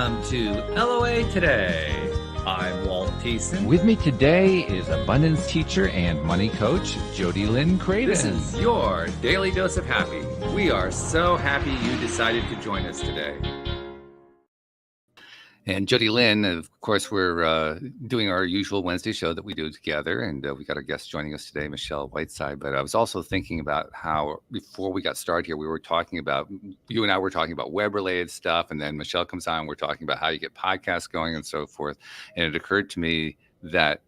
Welcome to LOA Today. I'm Walt Thiessen. With me today is abundance teacher and money coach, Jody Lynn Craven. This is your daily dose of happy. We are so happy you decided to join us today. And Jody Lynn, of course, we're doing our usual Wednesday show that we do together. And we got our guest joining us today, Michelle Whiteside. But I was also thinking about how before we got started here, you and I were talking about web-related stuff. And then Michelle comes on, we're talking about how you get podcasts going and so forth. And it occurred to me that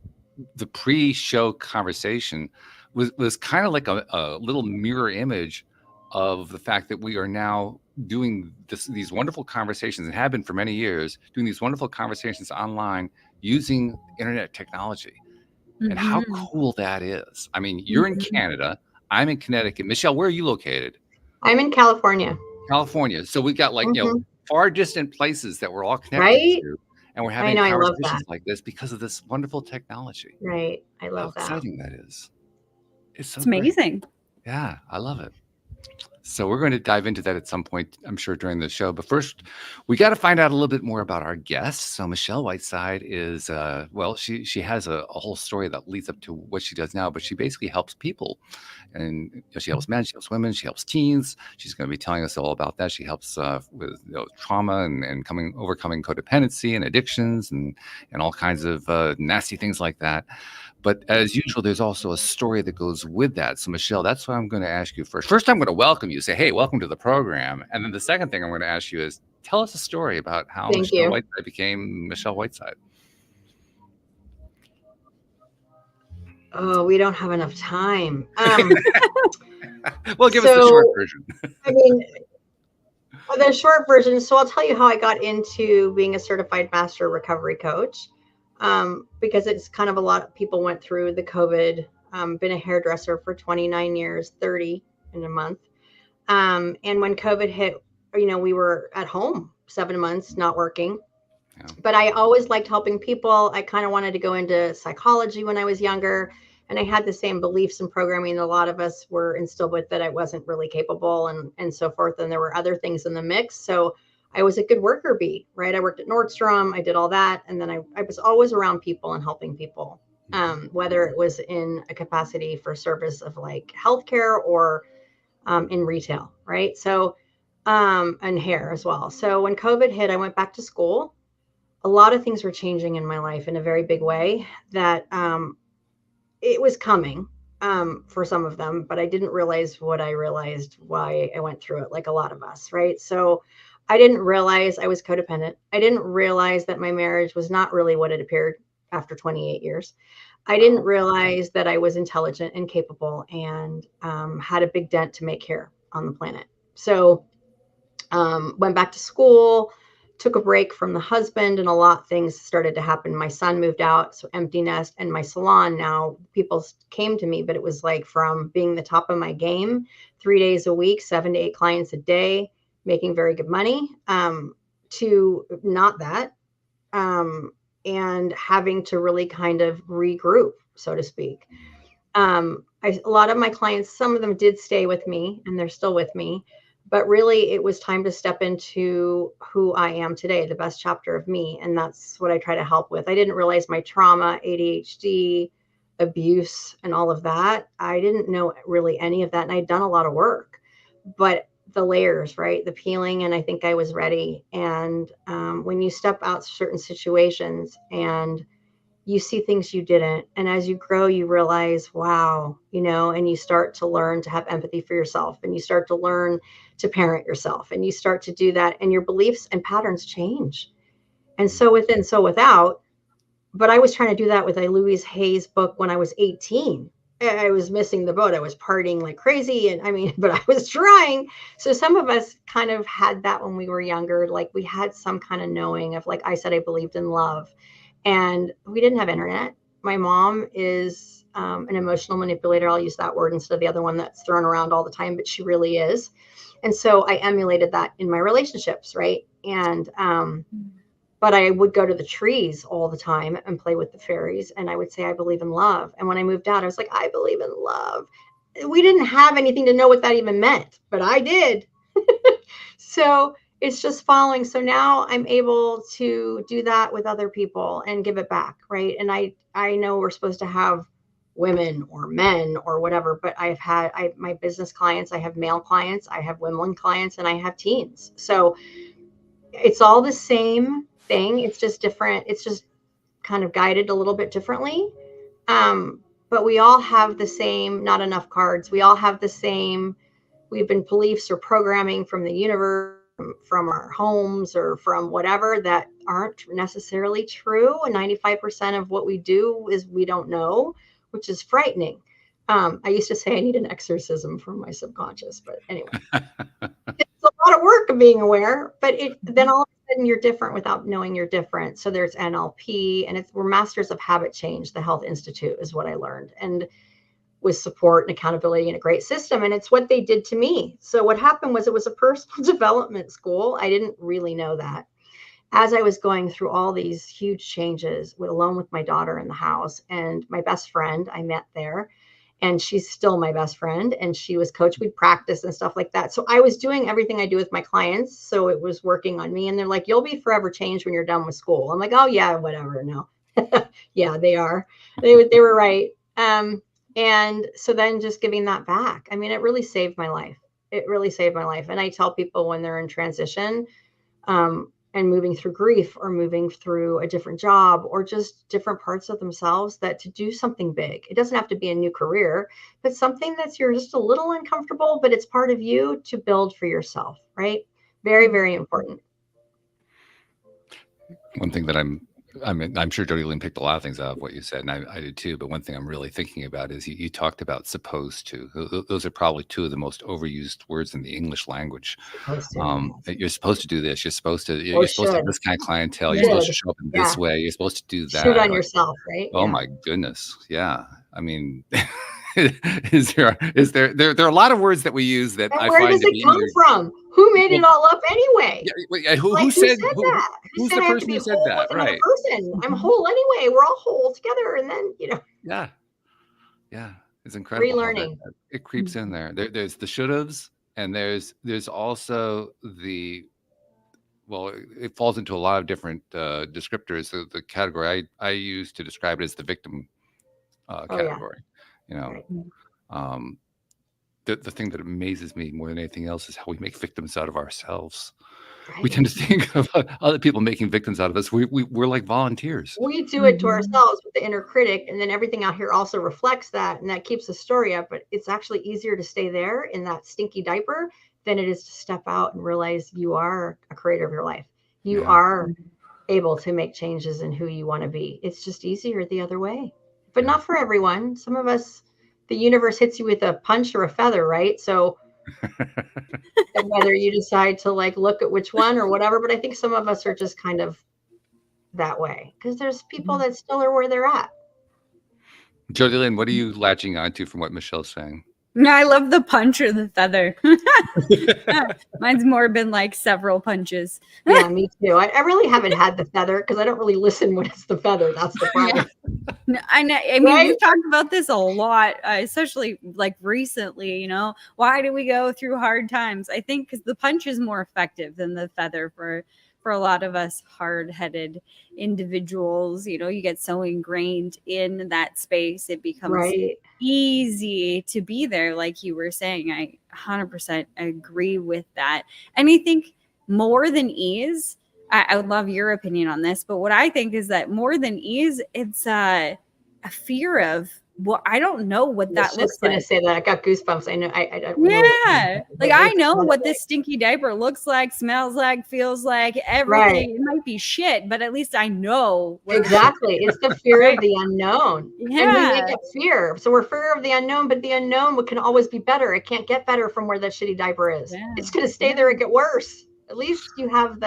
the pre-show conversation was kind of like a little mirror image of the fact that we are now doing these wonderful conversations, and have been for many years, doing these wonderful conversations online using internet technology. Mm-hmm. And how cool that is. I mean, you're in Canada, I'm in Connecticut. Michelle, where are you located? I'm in California. So we got far distant places that we're all connected to. And we're having conversations like this because of this wonderful technology. Right. I love how exciting that is. It's amazing. Yeah, I love it. So we're going to dive into that at some point, I'm sure, during the show. But first, we got to find out a little bit more about our guests. So Michelle Whiteside is, she has a whole story that leads up to what she does now, but she basically helps people. And she helps men, she helps women, she helps teens. She's going to be telling us all about that. She helps with trauma and overcoming codependency and addictions and all kinds of nasty things like that. But as usual, there's also a story that goes with that. So, Michelle, that's what I'm going to ask you first. First, I'm going to welcome you, say, hey, welcome to the program. And then the second thing I'm going to ask you is, tell us a story about how Michelle Whiteside became Michelle Whiteside. Oh, we don't have enough time. Well, give us the short version. The short version. So I'll tell you how I got into being a certified master recovery coach. Because it's kind of a lot of people went through the COVID, been a hairdresser for 29 years, 30 in a month. And when COVID hit, we were at home 7 months, not working. Yeah. But I always liked helping people. I kind of wanted to go into psychology when I was younger. And I had the same beliefs and programming a lot of us were instilled with, that I wasn't really capable and so forth. And there were other things in the mix. So I was a good worker bee, right? I worked at Nordstrom. I did all that. And then I was always around people and helping people, whether it was in a capacity for service of like healthcare or in retail, right? So, and hair as well. So when COVID hit, I went back to school. A lot of things were changing in my life in a very big way that it was coming for some of them, but I didn't realize what I realized, why I went through it, like a lot of us, right? So I didn't realize I was codependent. I didn't realize that my marriage was not really what it appeared after 28 years. I didn't realize that I was intelligent and capable and had a big dent to make here on the planet. So went back to school, took a break from the husband, and a lot of things started to happen. My son moved out, so empty nest, and my salon now, people came to me, but it was like from being the top of my game, 3 days a week, 7 to 8 clients a day, making very good money, to not that, and having to really kind of regroup, so to speak. A lot of my clients, some of them did stay with me and they're still with me, but really it was time to step into who I am today, the best chapter of me. And that's what I try to help with. I didn't realize my trauma, ADHD, abuse, and all of that. I didn't know really any of that. And I'd done a lot of work, but the layers, right? The peeling. And I think I was ready. And when you step out certain situations and you see things you didn't, and as you grow, you realize, wow, and you start to learn to have empathy for yourself, and you start to learn to parent yourself, and you start to do that, and your beliefs and patterns change. And so within, so without. But I was trying to do that with a Louise Hay's book when I was 18. I was missing the boat. I was partying like crazy. But I was trying. So some of us kind of had that when we were younger. Like we had some kind of knowing of, like I said, I believed in love, and we didn't have internet. My mom is an emotional manipulator. I'll use that word instead of the other one that's thrown around all the time, but she really is. And so I emulated that in my relationships. Right. And, but I would go to the trees all the time and play with the fairies. And I would say, I believe in love. And when I moved out, I was like, I believe in love. We didn't have anything to know what that even meant, but I did. So it's just following. So now I'm able to do that with other people and give it back, right? And I know we're supposed to have women or men or whatever, but my business clients, I have male clients, I have women clients, and I have teens. So it's all the same thing. It's just different. It's just kind of guided a little bit differently. But we all have the same, not enough cards. We all have the same, we've been beliefs or programming from the universe, from our homes, or from whatever, that aren't necessarily true. And 95% of what we do is we don't know, which is frightening. I used to say I need an exorcism from my subconscious, but anyway, it's a lot of work of being aware, but then all of a sudden you're different without knowing you're different. So there's NLP, and we're masters of habit change. The Health Institute is what I learned, and with support and accountability and a great system. And it's what they did to me. So what happened was, it was a personal development school. I didn't really know that. As I was going through all these huge changes, alone with my daughter in the house, and my best friend I met there, and she's still my best friend, and she was coach. We'd practice and stuff like that. So I was doing everything I do with my clients. So it was working on me. And they're like, you'll be forever changed when you're done with school. I'm like, oh yeah, whatever. No. Yeah, they are. They were right. And so then just giving that back, I mean, it really saved my life. It really saved my life. And I tell people when they're in transition, and moving through grief, or moving through a different job, or just different parts of themselves, that to do something big, it doesn't have to be a new career, but something that's, you're just a little uncomfortable, but it's part of you to build for yourself, right? Very, very important. One thing that I'm sure Jody Lynn picked a lot of things out of what you said, and I did too. But one thing I'm really thinking about is you talked about supposed to. Those are probably two of the most overused words in the English language. You're supposed to do this. You're supposed to. You're supposed to have this kind of clientele. You're supposed to show up in this way. You're supposed to do that. Shoot on yourself, right? Oh my goodness, yeah. I mean, there are a lot of words that we use that I find. Where does it come from? Who made it all up anyway? Yeah, who said that? Who's the person who said that? Right. I'm whole anyway. We're all whole together, and then Yeah, it's incredible. Relearning. It creeps in there. There's the should-haves, and there's also it falls into a lot of different descriptors. The category I use to describe it is the victim category. The thing that amazes me more than anything else is how we make victims out of ourselves. Right. We tend to think of other people making victims out of us. We're like volunteers. We do it to ourselves with the inner critic, and then everything out here also reflects that, and that keeps the story up. But it's actually easier to stay there in that stinky diaper than it is to step out and realize you are a creator of your life. You are able to make changes in who you want to be. It's just easier the other way, but not for everyone. Some of us, the universe hits you with a punch or a feather, right? So whether you decide to look at which one or whatever, but I think some of us are just kind of that way, because there's people that still are where they're at. Jody Lynn, what are you latching onto from what Michelle's saying? I love the punch or the feather. Mine's more been like several punches. Yeah, me too. I really haven't had the feather because I don't really listen when it's the feather. That's the problem. No, I mean, right? We've talked about this a lot, especially recently, why do we go through hard times? I think because the punch is more effective than the feather for a lot of us hard-headed individuals. You get so ingrained in that space, it becomes easy to be there. Like you were saying, I 100% agree with that. And I think more than ease, I would love your opinion on this, but what I think is that more than ease, it's a fear of, I don't know what that looks like. I was going to say that. I got goosebumps. I know. I don't know. Yeah. I know what this stinky diaper looks like, smells like, feels like, everything. Right. It might be shit, but at least I know. Exactly. It's the fear of the unknown. Yeah. And we make it fear. So we're fear of the unknown, but the unknown can always be better. It can't get better from where that shitty diaper is. Yeah. It's going to stay there and get worse. At least you have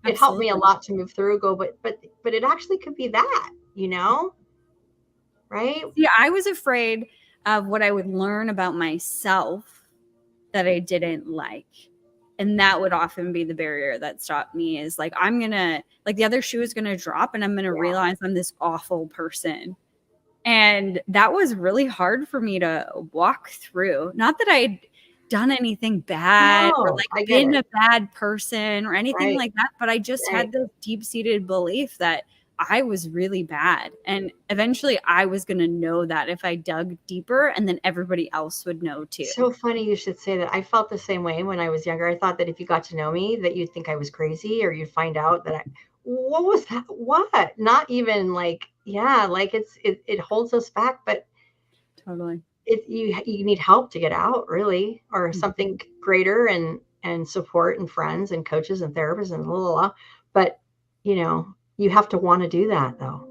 it helped me a lot to move through, but it actually could be that, right? Yeah, I was afraid of what I would learn about myself that I didn't like. And that would often be the barrier that stopped me, is I'm going to, the other shoe is going to drop and I'm going to realize I'm this awful person. And that was really hard for me to walk through. Not that I done anything bad or No, like I get been it. a bad person or anything Right. like that. But I just Right. had this deep-seated belief that I was really bad. And eventually I was going to know that if I dug deeper, and then everybody else would know too. So funny you should say that. I felt the same way when I was younger. I thought that if you got to know me, that you'd think I was crazy, or you'd find out that what was that? What? Not even like, yeah, like it holds us back, but Totally. you need help to get out, really, or something greater, and support and friends and coaches and therapists and blah, blah, blah. But you have to want to do that, though.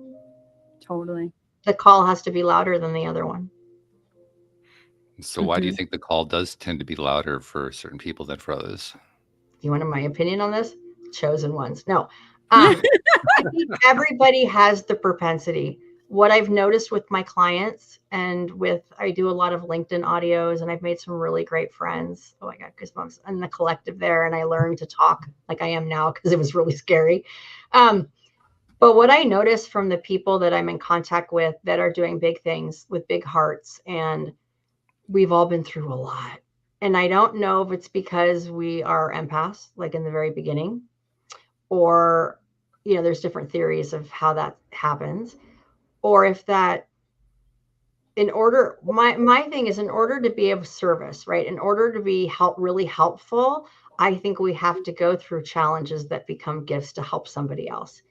Totally. The call has to be louder than the other one. So why do you think the call does tend to be louder for certain people than for others? Do you want my opinion on this? Chosen ones. No. I think everybody has the propensity. What I've noticed with my clients, and I do a lot of LinkedIn audios, and I've made some really great friends. Oh, I got goosebumps. And the collective there, and I learned to talk like I am now because it was really scary. But what I noticed from the people that I'm in contact with that are doing big things with big hearts, and we've all been through a lot. And I don't know if it's because we are empaths, like in the very beginning, or, there's different theories of how that happens, or if that my thing is, in order to be of service, right? In order to be really helpful, I think we have to go through challenges that become gifts to help somebody else.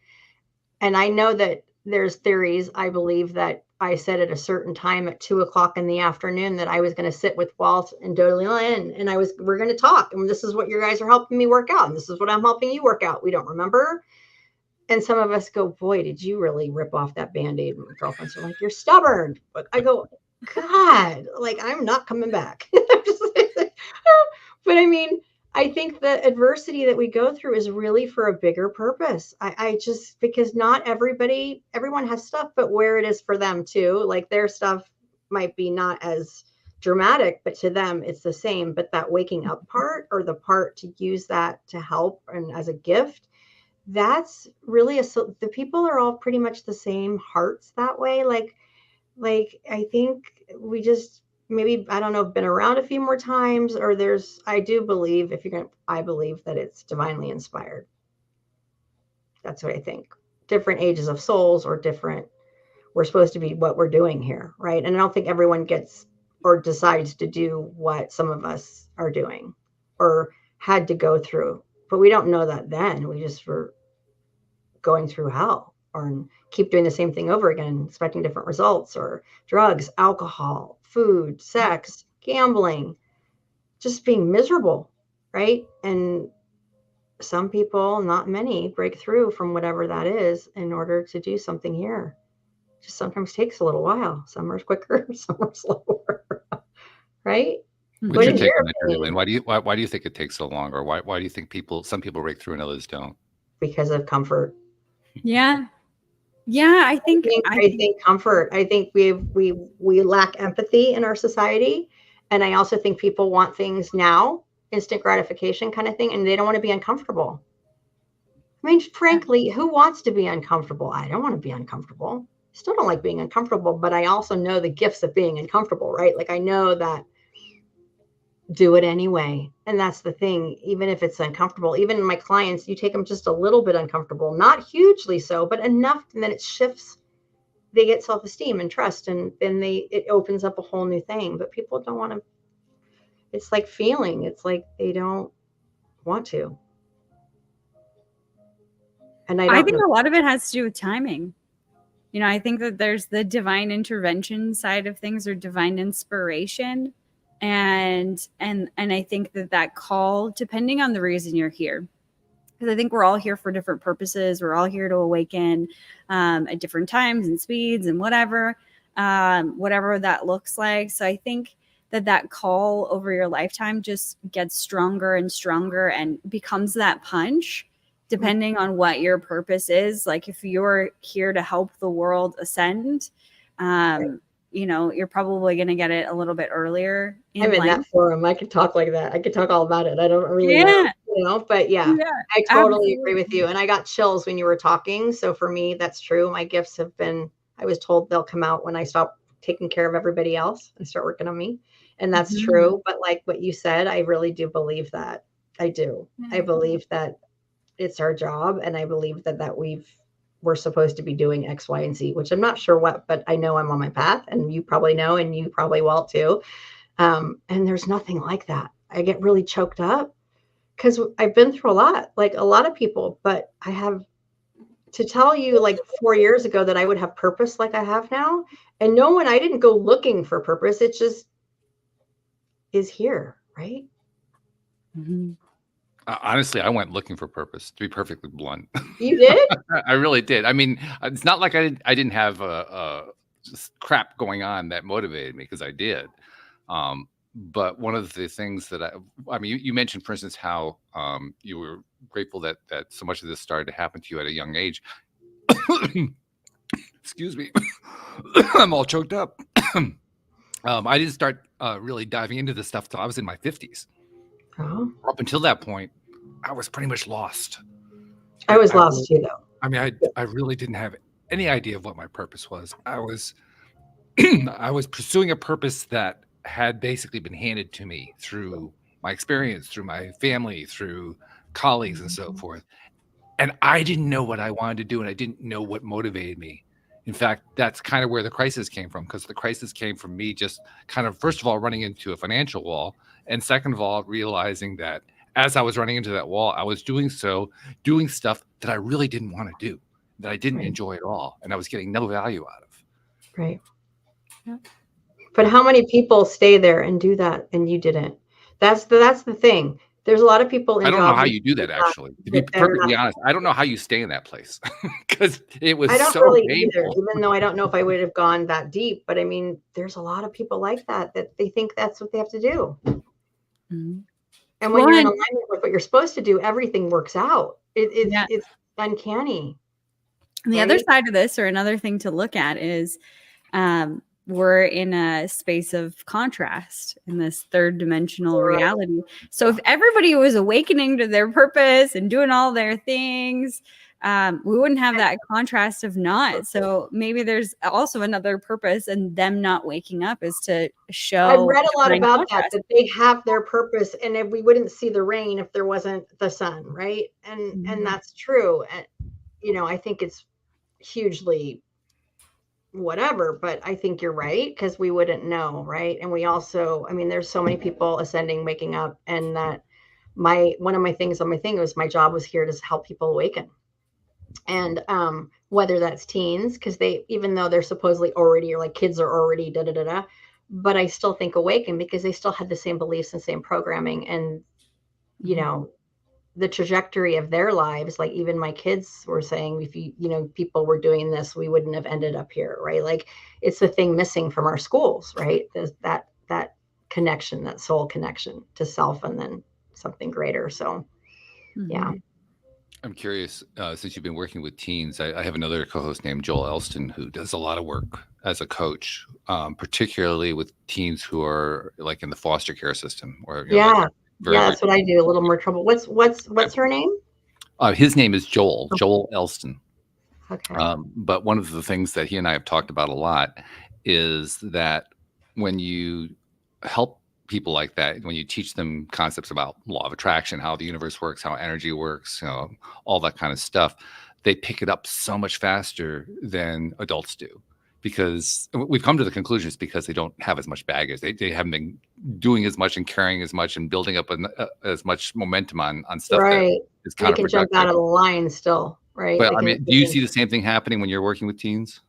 And I know that there's theories. I believe that I said at a certain time at 2:00 in the afternoon that I was going to sit with Walt and Dodie Lynn, and we're going to talk. And this is what you guys are helping me work out. And this is what I'm helping you work out. We don't remember. And some of us go, boy, did you really rip off that Band-Aid? My girlfriends are like, you're stubborn. But I go, God, like, I'm not coming back. But I mean, I think the adversity that we go through is really for a bigger purpose. I just, because not everyone has stuff, but where it is for them too. Like, their stuff might be not as dramatic, but to them it's the same. But that waking up part, or the part to use that to help and as a gift, that's really the people are all pretty much the same hearts that way. Like I think we just, maybe, I don't know, been around a few more times, or I do believe, I believe that it's divinely inspired. That's what I think. Different ages of souls, or different, we're supposed to be what we're doing here, right? And I don't think everyone gets or decides to do what some of us are doing or had to go through. But we don't know that then. We just were going through hell, or keep doing the same thing over again, expecting different results, or drugs, alcohol, food, sex, gambling, just being miserable, right? And some people, not many, break through from whatever that is in order to do something here. It just sometimes takes a little while. Some are quicker, some are slower, right? What's your take on that, Lynn? Why do you think it takes so long, or why do you think some people break through and others don't? Because of comfort. Yeah. I think comfort. I think we lack empathy in our society, and I also think people want things now, instant gratification kind of thing, and they don't want to be uncomfortable. I mean, frankly, who wants to be uncomfortable? I don't want to be uncomfortable. Still don't like being uncomfortable, but I also know the gifts of being uncomfortable, right? Like, I know that, do it anyway. And that's the thing. Even if it's uncomfortable, even my clients, you take them just a little bit uncomfortable, not hugely so, but enough, and then it shifts. They get self-esteem and trust, and then it opens up a whole new thing. But people don't want to. It's like feeling. It's like they don't want to. And I think a lot of it has to do with timing. I think that there's the divine intervention side of things, or divine inspiration. And I think that call, depending on the reason you're here, because I think we're all here for different purposes. We're all here to awaken at different times and speeds and whatever that looks like. So I think that call over your lifetime just gets stronger and stronger and becomes that punch, depending on what your purpose is. Like, if you're here to help the world ascend, you're probably going to get it a little bit earlier. I'm in that forum. I could talk like that. I could talk all about it. I don't really know, but I totally agree with you. And I got chills when you were talking. So for me, that's true. My gifts have been, I was told they'll come out when I stop taking care of everybody else and start working on me. And that's true. But like what you said, I really do believe that. I do. I believe that it's our job. And I believe that we're supposed to be doing X, Y, and Z, which I'm not sure what, but I know I'm on my path, and you probably know, and you probably will too. And there's nothing like that. I get really choked up because I've been through a lot, like a lot of people, but I have to tell you, like 4 years ago, that I would have purpose like I have now. And no one, I didn't go looking for purpose. It just is here, right? Honestly, I went looking for purpose, to be perfectly blunt. You did? I really did. I mean, it's not like I didn't have just crap going on that motivated me, because I did. But one of the things that I mean, you mentioned, for instance, how you were grateful that so much of this started to happen to you at a young age. Excuse me. I'm all choked up. I didn't start really diving into this stuff till I was in my 50s. Oh. Up until that point, I was pretty much lost. I was lost too, though. I mean, I really didn't have any idea of what my purpose was. I was pursuing a purpose that had basically been handed to me through my experience, through my family, through colleagues, and so forth. And I didn't know what I wanted to do, and I didn't know what motivated me. In fact, that's kind of where the crisis came from, because the crisis came from me just kind of, first of all, running into a financial wall, and second of all, realizing that as I was running into that wall, I was doing stuff that I really didn't want to do, that I didn't enjoy at all, and I was getting no value out of. Right. Yeah. But how many people stay there and do that, and you didn't? That's the thing. There's a lot of people in I don't know jobs how you do that, actually. To be perfectly honest, I don't know how you stay in that place, because it was I don't so really painful. either, even though I don't know if I would have gone that deep. But I mean, there's a lot of people like that they think that's what they have to do. Mm-hmm. And when you're in alignment with what you're supposed to do, everything works out. It's uncanny. And the other side of this, or another thing to look at, is we're in a space of contrast in this third dimensional reality. So if everybody was awakening to their purpose and doing all their things, we wouldn't have that contrast of not. So maybe there's also another purpose, and them not waking up is to show. I've read a lot about that they have their purpose, and if we wouldn't see the rain if there wasn't the sun, right? And that's true. And I think it's hugely whatever, but I think you're right, because we wouldn't know, right? And we also, I mean, there's so many people ascending, waking up, and that one of my things on my thing was my job was here to help people awaken. And whether that's teens, because even though they're supposedly already, or like kids are already but I still think awaken, because they still had the same beliefs and same programming, and the trajectory of their lives. Like even my kids were saying, if people were doing this, we wouldn't have ended up here, right? Like it's the thing missing from our schools, right? There's that connection, that soul connection to self, and then something greater. So yeah. I'm curious, since you've been working with teens, I have another co-host named Joel Elston, who does a lot of work as a coach, particularly with teens who are like in the foster care system, or that's what I do. A little more trouble. What's her name? His name is Joel Elston. Okay. But one of the things that he and I have talked about a lot is that when you help people like that, when you teach them concepts about law of attraction, how the universe works, how energy works, all that kind of stuff, they pick it up so much faster than adults do. Because we've come to the conclusion it's because they don't have as much baggage. They haven't been doing as much and carrying as much and building up as much momentum on stuff. Right. That is kind of jump out of the line still, right? But I mean, do you see the same thing happening when you're working with teens?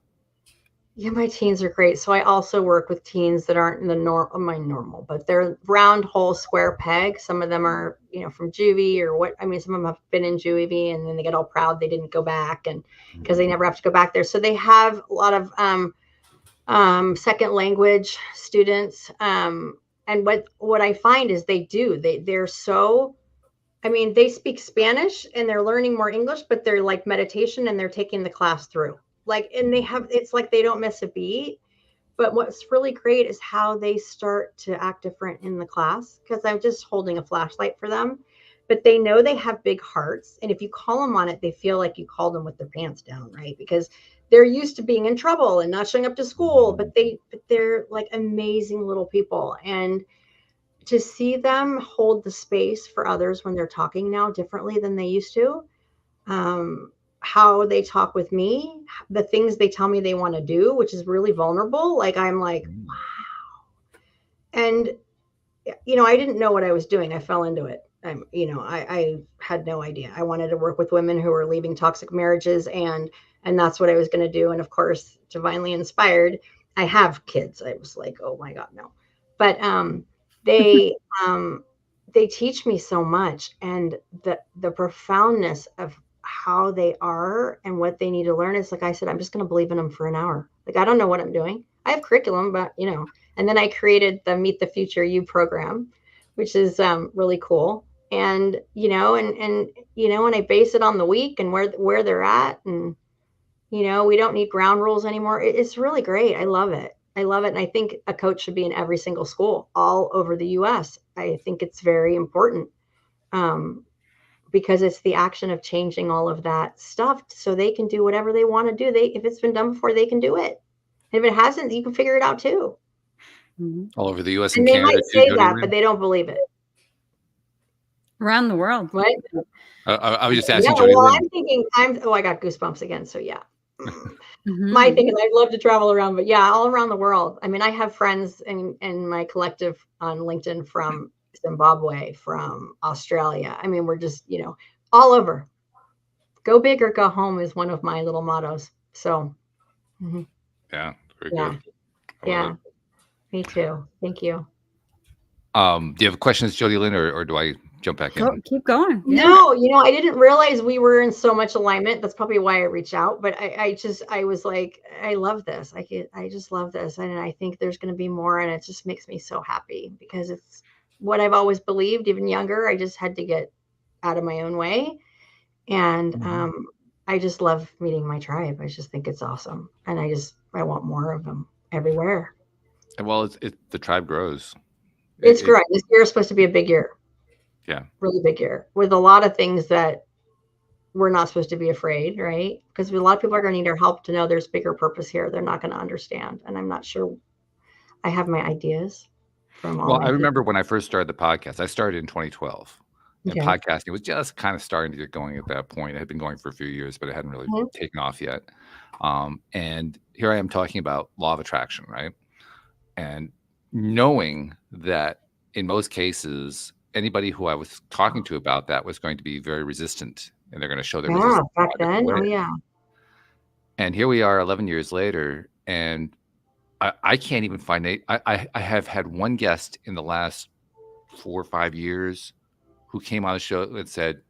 Yeah, my teens are great. So I also work with teens that aren't in the normal, but they're round, hole, square peg. Some of them are, from juvie or what. I mean, some of them have been in juvie, and then they get all proud they didn't go back, and because they never have to go back there. So they have a lot of second language students. And what I find is they're so, I mean, they speak Spanish and they're learning more English, but they're like meditation, and they're taking the class through. And it's like they don't miss a beat. But what's really great is how they start to act different in the class, because I'm just holding a flashlight for them. but they know they have big hearts. And if you call them on it, they feel like you called them with their pants down, right? Because they're used to being in trouble and not showing up to school, but they're like amazing little people. And to see them hold the space for others when they're talking now differently than they used to, how they talk with me, the things they tell me they want to do, which is really vulnerable. Like, I'm like, wow. And, I didn't know what I was doing. I fell into it. I had no idea. I wanted to work with women who were leaving toxic marriages, and that's what I was going to do. And of course, divinely inspired, I have kids. I was like, oh my God, no. But they teach me so much, and the profoundness of how they are and what they need to learn is, like I said, I'm just going to believe in them for an hour. Like, I don't know what I'm doing. I have curriculum, but and then I created the Meet the Future You program, which is really cool. And, and I base it on the week and where they're at. And, we don't need ground rules anymore. It's really great. I love it. And I think a coach should be in every single school all over the US. I think it's very important because it's the action of changing all of that stuff so they can do whatever they want to do. If it's been done before, they can do it. And if it hasn't, you can figure it out too. All over the US and and they Canada might say too, that, but they don't believe it. Around the world. What? I was just asking. Yeah, Jody well, Lynn. I'm thinking, I got goosebumps again. So yeah. My thing is, I'd love to travel around, but yeah, all around the world. I mean, I have friends in my collective on LinkedIn from Zimbabwe, from Australia. I mean, we're just, all over. Go big or go home is one of my little mottos. So. Yeah. Very Yeah. good. Yeah. Me too. Thank you. Do you have questions, Jody Lynn, or do I jump back in? Keep going. Yeah. No, I didn't realize we were in so much alignment. That's probably why I reached out. But I was like, I love this. I just love this. And I think there's going to be more. And it just makes me so happy because it's what I've always believed, even younger. I just had to get out of my own way. And I just love meeting my tribe. I just think it's awesome. And I want more of them everywhere. Well, the tribe grows. It's growing. This year is supposed to be a big year. Yeah. Really big year with a lot of things that we're not supposed to be afraid, right? Because a lot of people are going to need our help to know there's bigger purpose here. They're not going to understand. And I'm not sure. I have my ideas from all. Well, I remember when I first started the podcast, I started in 2012. And podcasting was just kind of starting to get going at that point. It had been going for a few years, but it hadn't really taken off yet. And here I am talking about law of attraction, right? And knowing that in most cases, anybody who I was talking to about that was going to be very resistant, and they're going to show their resistance. Back then. Oh, yeah. And here we are 11 years later, and I can't even find it. I have had one guest in the last 4 or 5 years who came on the show and said,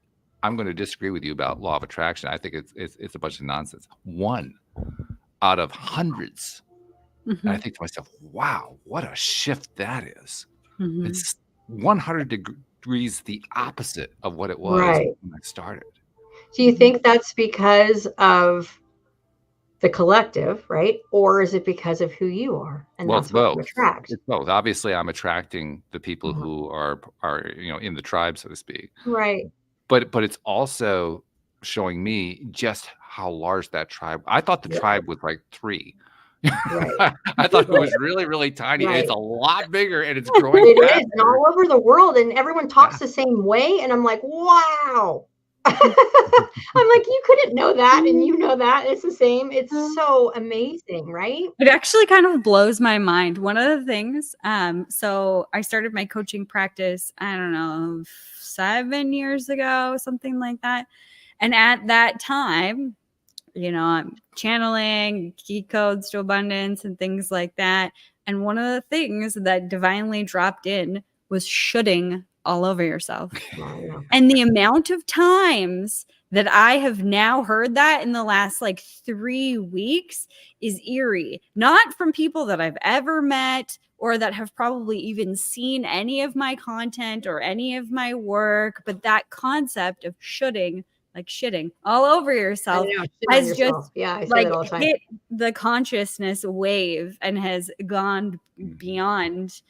I'm going to disagree with you about law of attraction. I think it's a bunch of nonsense. One out of hundreds. And I think to myself, wow, what a shift that is. It's 100 degrees the opposite of what it was when I started. Do you think that's because of the collective, right? Or is it because of who you are? And that's what you attract. It's both. Obviously, I'm attracting the people who are in the tribe, so to speak. Right. But it's also showing me just how large that tribe. I thought the tribe was like 3. Right. I thought it was really, really tiny. Right. It's a lot bigger, and it's growing. It is, and all over the world, and everyone talks the same way. And I'm like, wow. I'm like, you couldn't know that, and you know that. It's the same. It's so amazing, right? It actually kind of blows my mind. One of the things, so I started my coaching practice, I don't know, 7 years ago, something like that. And at that time, I'm channeling key codes to abundance and things like that. And one of the things that divinely dropped in was shoulding all over yourself. And the amount of times that I have now heard that in the last 3 weeks is eerie. Not from people that I've ever met or that have probably even seen any of my content or any of my work, but that concept of shoulding, like shitting all over yourself, has just I say that all the time. Hit the consciousness wave and has gone beyond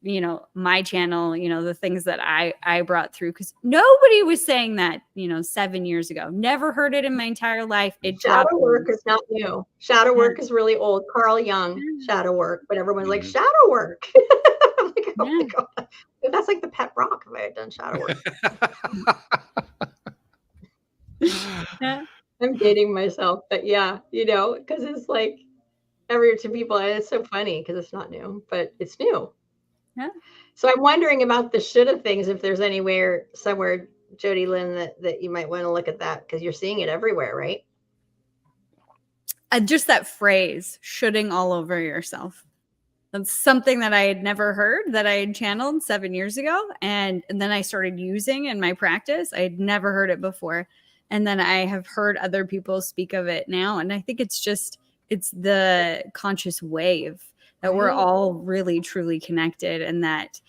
my channel, the things that I brought through, because nobody was saying that, 7 years ago. Never heard it in my entire life. It dropped. Shadow work is not new. Shadow work is really old. Carl Jung, shadow work, but everyone's like, shadow work. I'm like, oh my God. That's like the pet rock if I had done shadow work. I'm dating myself, but yeah, because it's like to people, it's so funny because it's not new, but it's new. Yeah. So I'm wondering about the shoulda things, if there's somewhere, Jody Lynn, that you might want to look at that, because you're seeing it everywhere, right? Just that phrase, shoulding all over yourself. That's something that I had never heard, that I had channeled 7 years ago. And then I started using in my practice. I had never heard it before. And then I have heard other people speak of it now. And I think it's the conscious wave that we're all really, truly connected, and that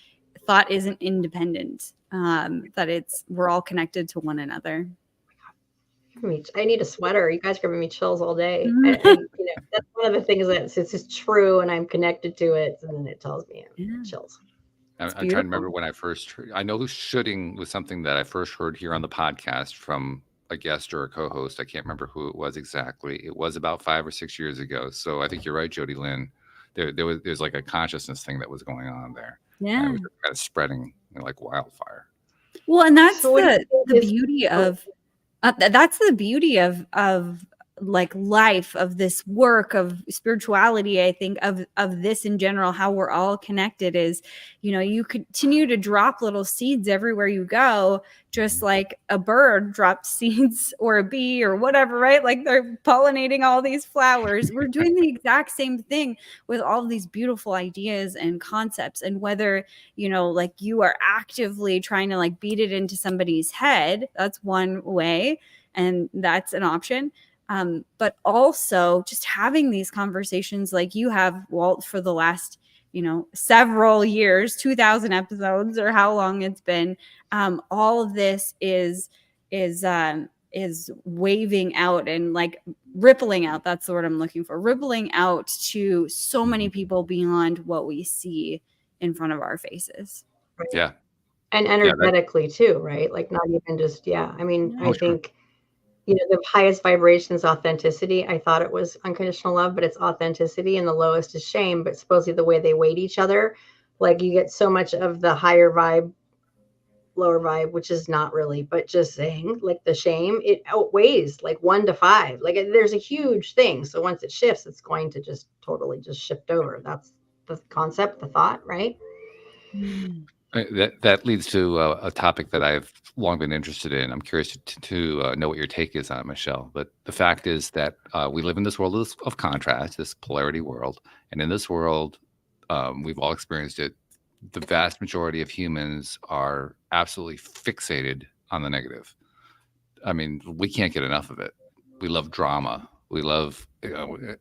thought isn't independent, that we're all connected to one another. I need a sweater. You guys are giving me chills all day. And that's one of the things that it's just true, and I'm connected to it, and then it tells me chills. I'm trying to remember when I first heard. I know shoulding was something that I first heard here on the podcast from a guest or a co-host. I can't remember who it was exactly. It was about 5 or 6 years ago. So I think you're right, Jody Lynn. There's like a consciousness thing that was going on there. Yeah, and it was kind of spreading like wildfire. Well, and that's the beauty of. That's the beauty of like life, of this work, of spirituality. I think of this in general, how we're all connected is, you continue to drop little seeds everywhere you go, just like a bird drops seeds, or a bee or whatever, right? Like they're pollinating all these flowers. We're doing the exact same thing with all of these beautiful ideas and concepts. And whether, like you are actively trying to like beat it into somebody's head, that's one way, and that's an option. But also just having these conversations like you have, Walt, for the last, several years, 2,000 episodes, or how long it's been. All of this is waving out and like rippling out. That's the word I'm looking for. Rippling out to so many people beyond what we see in front of our faces. Right. Yeah. And energetically too, right? Like not even just, I mean, I think, the highest vibration is authenticity. I thought it was unconditional love, but it's authenticity, and the lowest is shame. But supposedly the way they weight each other, like you get so much of the higher vibe, lower vibe, which is not really, but just saying like the shame, it outweighs like 1 to 5. Like there's a huge thing. So once it shifts, it's going to just totally just shift over. That's the concept, the thought, right? That leads to a topic that I've long been interested in. I'm curious to know what your take is on it, Michelle. But the fact is that we live in this world of contrast, this polarity world. And in this world, we've all experienced it. The vast majority of humans are absolutely fixated on the negative. I mean, we can't get enough of it. We love drama. We love, and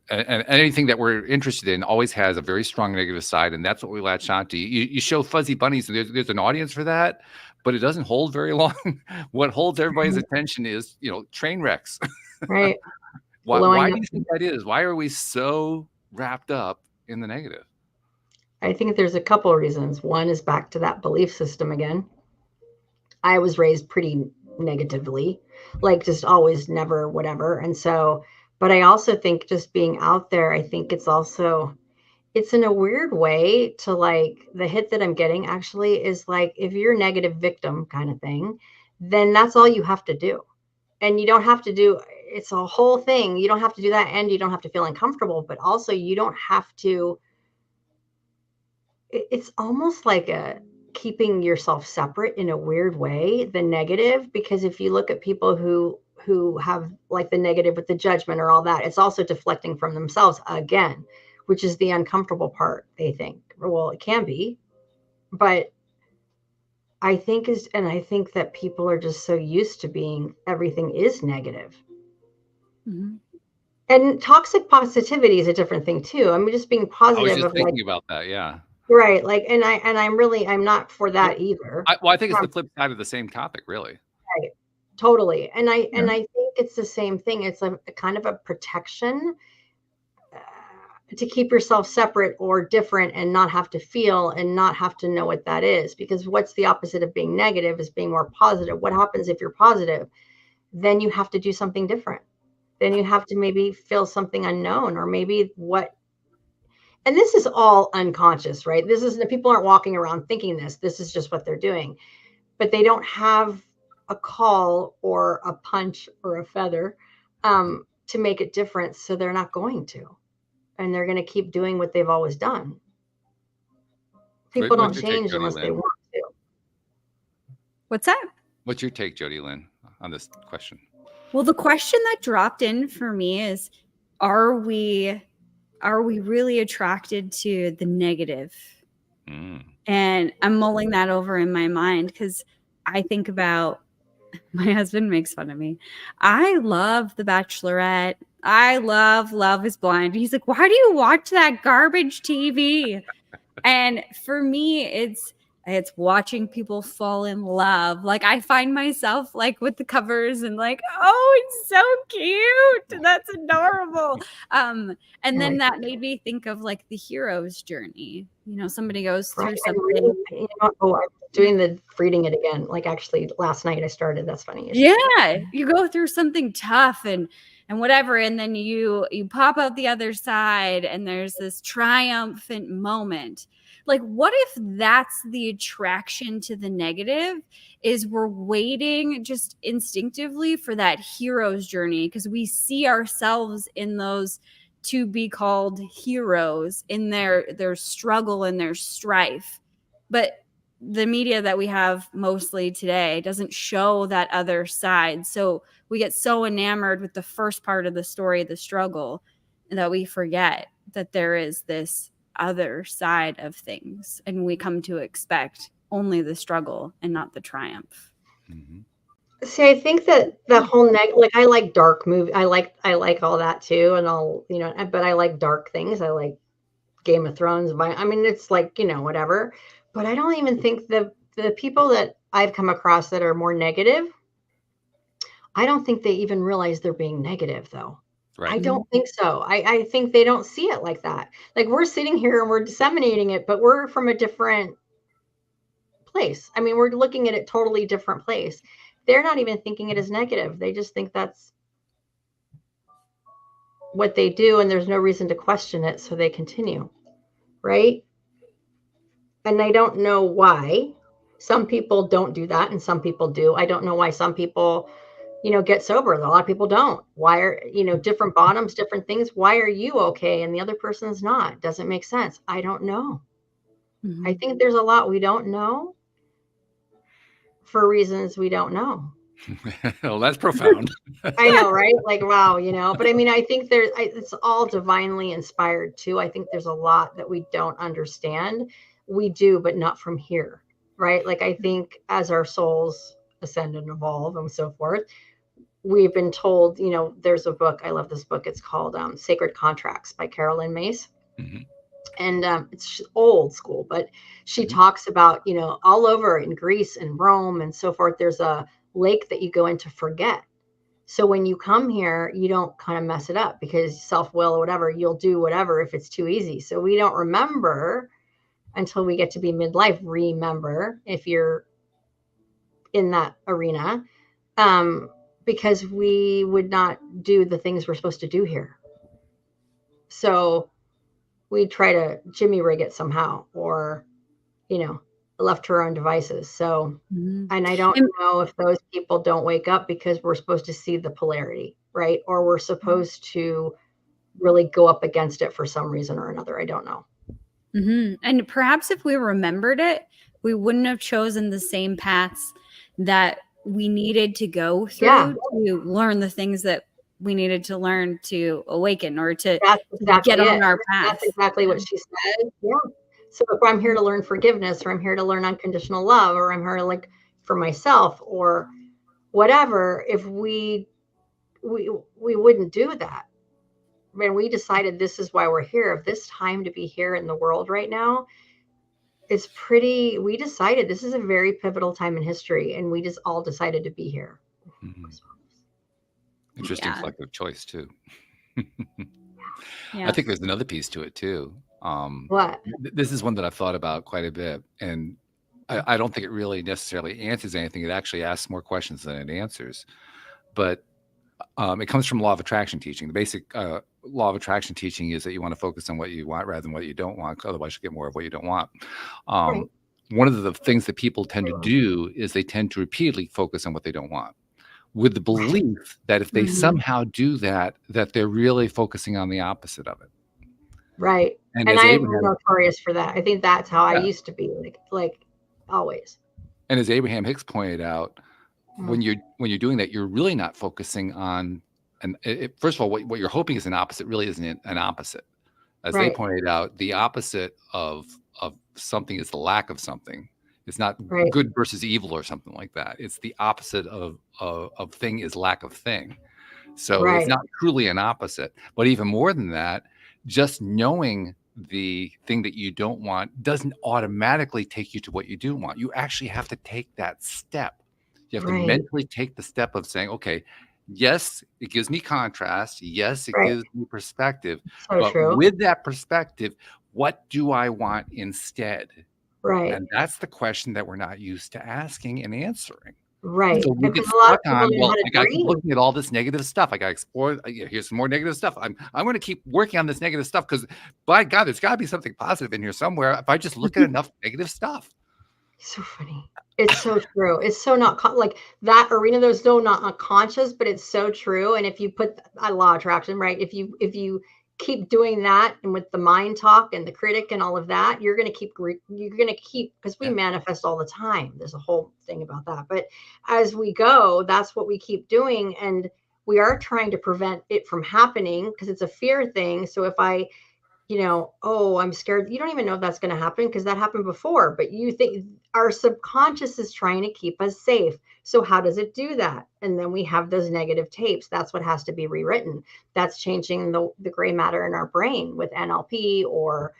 anything that we're interested in always has a very strong negative side, and that's what we latch on to. You show fuzzy bunnies, and there's an audience for that, but it doesn't hold very long. What holds everybody's attention is, train wrecks. Right. Why do you think that is? Why are we so wrapped up in the negative? I think there's a couple of reasons. One is back to that belief system again. I was raised pretty negatively, like just always, never, whatever. And so, but I also think just being out there, I think it's in a weird way to like the hit that I'm getting actually is like, if you're a negative victim kind of thing, then that's all you have to do. And you don't have to do, it's a whole thing. You don't have to do that. And you don't have to feel uncomfortable, but also you don't have to, it's almost like keeping yourself separate in a weird way, the negative, because if you look at people who have like the negative with the judgment or all that, it's also deflecting from themselves again, which is the uncomfortable part, they think. Well, it can be, but I think that people are just so used to being, everything is negative. Mm-hmm. And toxic positivity is a different thing too. I mean, just being positive. I was just thinking about that. Yeah. Right. Like, and I'm not for that either. I think it's the flip side of the same topic, really. Right. Totally. And I think it's the same thing. It's a kind of a protection. to keep yourself separate or different and not have to feel and not have to know what that is. Because what's the opposite of being negative is being more positive. What happens if you're positive? Then you have to do something different. Then you have to maybe feel something unknown, or maybe what. And this is all unconscious, right? This is, people aren't walking around thinking this. This is just what they're doing. But they don't have a call or a punch or a feather to make it different. So they're not going to. And they're going to keep doing what they've always done. People don't change unless they want to. What's that? What's your take, Jody Lynn, on this question? Well, the question that dropped in for me is, are we really attracted to the negative? And I'm mulling that over in my mind, because I think about, my husband makes fun of me. I love The Bachelorette. I love Love is Blind. He's like, why do you watch that garbage TV? And for me, it's watching people fall in love. Like, I find myself like with the covers and like, oh, it's so cute. That's adorable. And then that made me think of like the hero's journey. You know, somebody goes through something. I'm doing the reading it again. Like, actually last night I started. That's funny. Yeah. You go through something tough and whatever. And then you pop out the other side and there's this triumphant moment. Like, what if that's the attraction to the negative, is we're waiting just instinctively for that hero's journey, because we see ourselves in those to be called heroes in their struggle and their strife. But the media that we have mostly today doesn't show that other side. So we get so enamored with the first part of the story, the struggle, that we forget that there is this other side of things, and we come to expect only the struggle and not the triumph. See, I think that the whole like, I like dark movie. I like all that too, and I'll, you know, but I like dark things. I like Game of Thrones. I mean, it's like, you know, whatever. But I don't even think the people that I've come across that are more negative, I don't think they even realize they're being negative, though. Right. I don't think so. I think they don't see it like that. Like, we're sitting here and we're disseminating it, but we're from a different place. I mean, we're looking at it totally different place. They're not even thinking it as negative. They just think that's what they do, and there's no reason to question it, so they continue. Right? And I don't know why. Some people don't do that, and some people do. I don't know why some people, you know, get sober. A lot of people don't. Why are, you know, different bottoms, different things. Why are you okay and the other person's not? Doesn't make sense. I don't know. I think there's a lot we don't know for reasons we don't know. Well, that's profound. I know, right? Like, wow, you know, but I mean, I think it's all divinely inspired too. I think there's a lot that we don't understand. We do, but not from here, right? Like, I think as our souls ascend and evolve and so forth, we've been told, you know, there's a book. I love this book. It's called Sacred Contracts by Carolyn Mace. And it's old school, but she talks about, you know, all over in Greece and Rome and so forth, there's a lake that you go in to forget. So when you come here, you don't kind of mess it up, because self-will or whatever, you'll do whatever if it's too easy. So we don't remember until we get to be midlife. Remember, if you're in that arena, because we would not do the things we're supposed to do here. So we try to jimmy rig it somehow, or, you know, left to our own devices. So, and I don't know if those people don't wake up because we're supposed to see the polarity, right? Or we're supposed to really go up against it for some reason or another. I don't know. And perhaps if we remembered it, we wouldn't have chosen the same paths that we needed to go through to learn the things that we needed to learn to awaken, or to get on our path. That's exactly what she said. Yeah. So if I'm here to learn forgiveness, or I'm here to learn unconditional love, or I'm here to, like, for myself or whatever, if we wouldn't do that. I mean, we decided this is why we're here. If this time to be here in the world right now is we decided this is a very pivotal time in history, and we just all decided to be here. Interesting collective choice too. I think there's another piece to it too. What? This is one that I've thought about quite a bit, and I don't think it really necessarily answers anything. It actually asks more questions than it answers. But it comes from law of attraction teaching. The basic law of attraction teaching is that you want to focus on what you want rather than what you don't want. Otherwise, you get more of what you don't want. Right. One of the things that people tend to do is they tend to repeatedly focus on what they don't want, with the belief that if they somehow do that, that they're really focusing on the opposite of it. Right. And I am notorious for that. I think that's how I used to be, like always. And as Abraham Hicks pointed out, when you're doing that, you're really not focusing on, and first of all, what you're hoping is an opposite really isn't an opposite. As they pointed out, the opposite of something is the lack of something. It's not good versus evil or something like that. It's the opposite of thing is lack of thing. So it's not truly an opposite. But even more than that, just knowing the thing that you don't want doesn't automatically take you to what you do want. You actually have to take that step. You have to mentally take the step of saying, okay, yes, it gives me contrast. Yes, it gives me perspective. But with that perspective, what do I want instead? Right. And that's the question that we're not used to asking and answering. Right. So we get stuck on, well, I got to keep looking at all this negative stuff. I got to explore. Here's some more negative stuff. I'm going to keep working on this negative stuff because, by God, there's got to be something positive in here somewhere. If I just look at enough negative stuff. So funny. It's so true. It's so not like that arena. There's no not unconscious, but it's so true. And if you put law of attraction, right? If you keep doing that, and with the mind talk and the critic and all of that, you're going to keep, because we manifest all the time. There's a whole thing about that. But as we go, that's what we keep doing. And we are trying to prevent it from happening because it's a fear thing. So if I, I'm scared. You don't even know if that's going to happen because that happened before, but you think our subconscious is trying to keep us safe. So how does it do that? And then we have those negative tapes. That's what has to be rewritten. That's changing the gray matter in our brain with NLP, or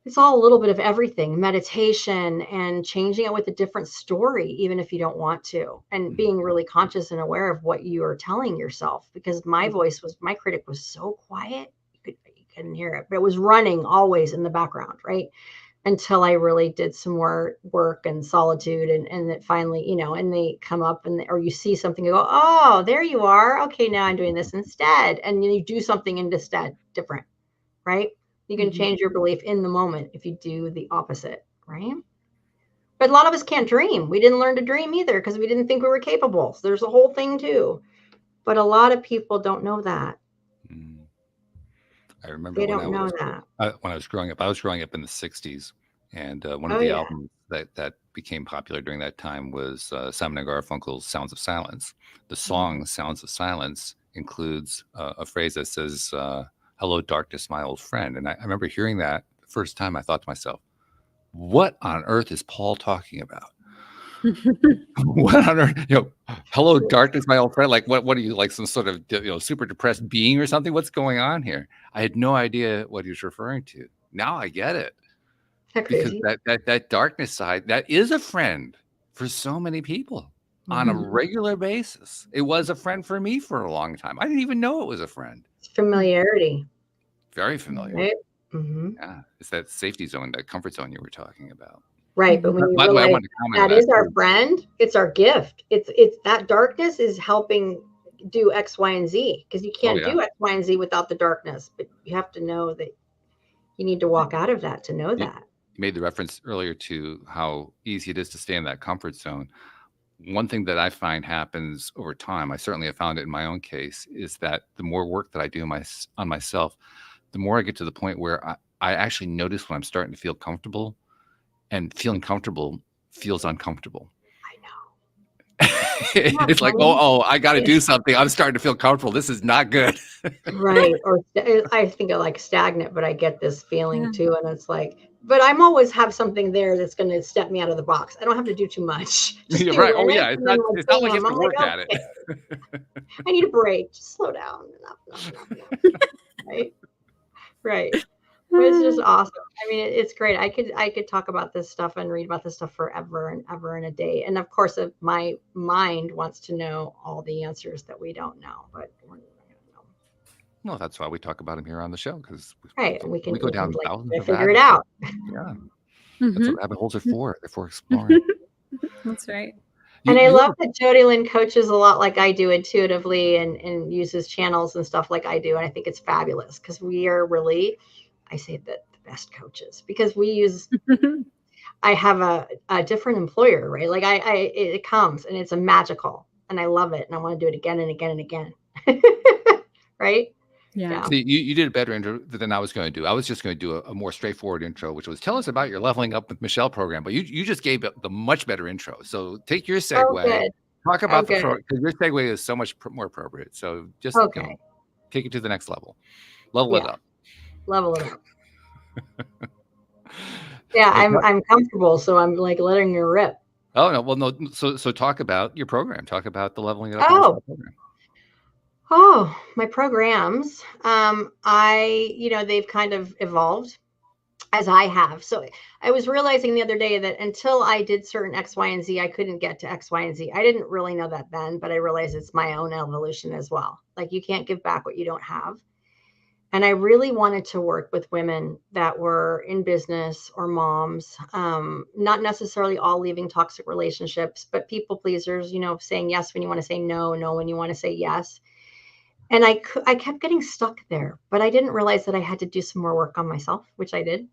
it's all a little bit of everything, meditation, and changing it with a different story, even if you don't want to, and being really conscious and aware of what you are telling yourself, because my critic was so quiet. You couldn't hear it, but it was running always in the background, right? Until I really did some more work and solitude, and it finally, and they come up or you see something, you go, oh, there you are. Okay, now I'm doing this instead. And you do something instead different, right? You can change your belief in the moment if you do the opposite, right? But a lot of us can't dream. We didn't learn to dream either because we didn't think we were capable. So there's a whole thing too. But a lot of people don't know that. I remember when I was growing up. I was growing up in the 60s, and one of the albums that became popular during that time was Simon & Garfunkel's Sounds of Silence. The song Sounds of Silence includes a phrase that says, hello, darkness, my old friend. And I remember hearing that the first time. I thought to myself, what on earth is Paul talking about? What on earth? Hello, darkness, my old friend. Like, what are you, like some sort of super depressed being or something? What's going on here? I had no idea what he was referring to. Now I get it. Because that darkness side, that is a friend for so many people on a regular basis. It was a friend for me for a long time. I didn't even know it was a friend. Familiarity. Very familiar. Right? Yeah. It's that safety zone, that comfort zone you were talking about. Right. But when you realize that is our friend, it's our gift. It's that darkness is helping do X, Y, and Z, because you can't do X, Y, and Z without the darkness. But you have to know that you need to walk out of that to know that. You made the reference earlier to how easy it is to stay in that comfort zone. One thing that I find happens over time, I certainly have found it in my own case, is that the more work that I do on myself, the more I get to the point where I actually notice when I'm starting to feel comfortable, and feeling comfortable feels uncomfortable. I know. It's like, I got to do something. I'm starting to feel comfortable. This is not good. Right. Or I think I like stagnant, but I get this feeling too. And it's like, but I'm always have something there that's going to step me out of the box. I don't have to do too much. Right. Oh yeah. It's not like you have to work at it. I need a break. Just slow down. Right. Right. But it's just awesome. I mean, it's great. I could talk about this stuff and read about this stuff forever and ever in a day. And of course, my mind wants to know all the answers that we don't know, but we're not going to know. Well, that's why we talk about them here on the show, because Right. We we go down like thousands of figure it rabbit out. Yeah, that's Mhm. what rabbit holes are for. They're for exploring. That's right. You, And I you have love that Jody Lynn coaches a lot like I do intuitively and uses channels and stuff like I do. And I think it's fabulous because we are really, I say that the best coaches because we use, I have a different employer, right? Like it comes and it's a magical and I love it. And I want to do it again and again and again. Right? Yeah. See, you did a better intro than I was going to do. I was just going to do a more straightforward intro, which was tell us about your Leveling Up with Michelle program. But you just gave the much better intro. So take your Oh, segue, good. talk Oh, about the good. pro, because your segue is so much more appropriate. So just Okay. take it to the next level, level it Yeah. up. Level it up. Yeah, I'm comfortable, so I'm like letting her rip. Oh no, well no. So talk about your program. Talk about the Leveling It Up Oh, Michelle program. oh, my programs. They've kind of evolved as I have. So I was realizing the other day that until I did certain X, Y, and Z, I couldn't get to X, Y, and Z. I didn't really know that then, but I realized it's my own evolution as well. Like you can't give back what you don't have. And I really wanted to work with women that were in business or moms, not necessarily all leaving toxic relationships, but people pleasers, saying yes when you want to say no, no when you want to say yes. And I kept getting stuck there, but I didn't realize that I had to do some more work on myself, which I did.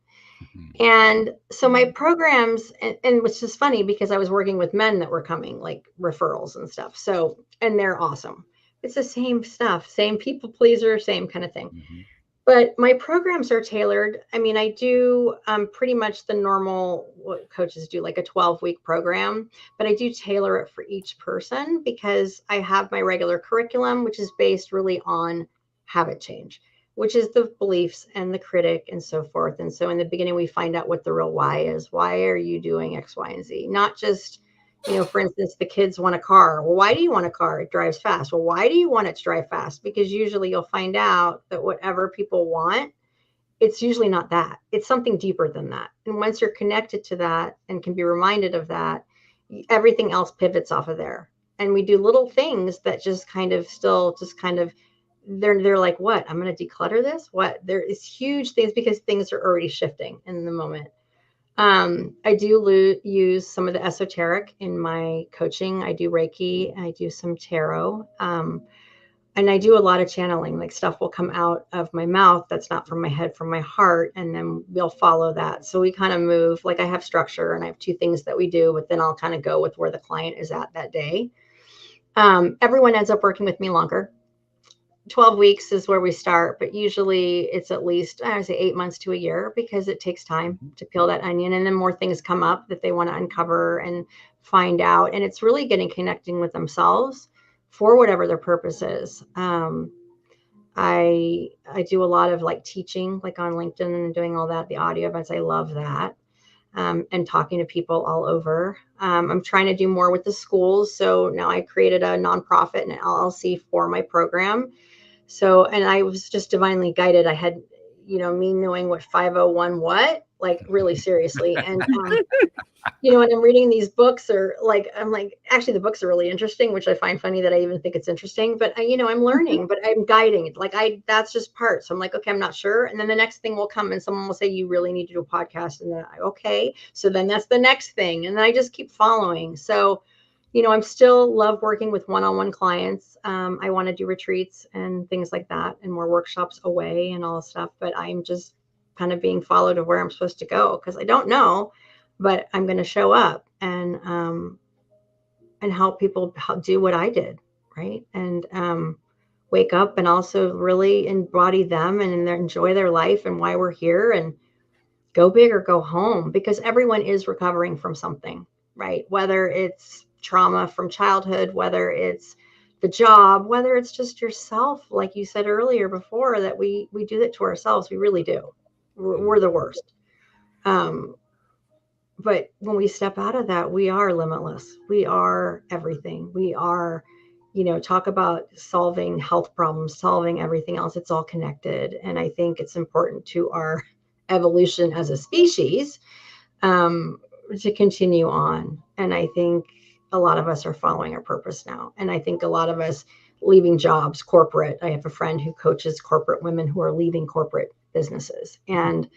And so my programs, and which is funny because I was working with men that were coming, like referrals and stuff. So, and they're awesome. It's the same stuff, same people pleaser, same kind of thing. But my programs are tailored. I mean, I do pretty much the normal, what coaches do, like a 12-week program, but I do tailor it for each person because I have my regular curriculum, which is based really on habit change, which is the beliefs and the critic and so forth. And so in the beginning, we find out what the real why is. Why are you doing X, Y, and Z? Not just, for instance, the kids want a car. Well, why do you want a car? It drives fast. Well, why do you want it to drive fast? Because usually you'll find out that whatever people want, it's usually not that. It's something deeper than that. And once you're connected to that and can be reminded of that, everything else pivots off of there. And we do little things that just kind of they're like, what? I'm going to declutter this? What? There is huge things because things are already shifting in the moment. I do use some of the esoteric in my coaching. I do Reiki, I do some tarot, and I do a lot of channeling. Like stuff will come out of my mouth that's not from my head, from my heart, and then we'll follow that. So we kind of move. Like I have structure, and I have 2 things that we do, but then I'll kind of go with where the client is at that day. Everyone ends up working with me longer. 12 weeks is where we start, but usually it's at least, I would say 8 months to a year because it takes time to peel that onion. And then more things come up that they want to uncover and find out. And it's really getting connecting with themselves for whatever their purpose is. I do a lot of like teaching, like on LinkedIn and doing all that, the audio events. I love that. And talking to people all over. I'm trying to do more with the schools. So now I created a nonprofit and an LLC for my program. So, and I was just divinely guided. I had, me knowing what 501 like really seriously. And, and I'm reading these books I'm like, actually the books are really interesting, which I find funny that I even think it's interesting, but I'm learning, but I'm guiding it. Like that's just part. So I'm like, okay, I'm not sure. And then the next thing will come and someone will say, you really need to do a podcast. And then okay. So then that's the next thing. And then I just keep following. So, I'm still love working with one-on-one clients. I want to do retreats and things like that and more workshops away and all stuff, but I'm just kind of being followed of where I'm supposed to go because I don't know, but I'm going to show up and help people do what I did. Right. And, wake up and also really embody them and enjoy their life and why we're here and go big or go home because everyone is recovering from something, right? Whether it's trauma from childhood, whether it's the job, whether it's just yourself, like you said earlier before, that we do that to ourselves. We really do. We're the worst. But when we step out of that, we are limitless. We are everything. We are, talk about solving health problems, solving everything else. It's all connected. And I think it's important to our evolution as a species to continue on. And I think a lot of us are following our purpose now. And I think a lot of us leaving jobs, corporate. I have a friend who coaches corporate women who are leaving corporate businesses. And,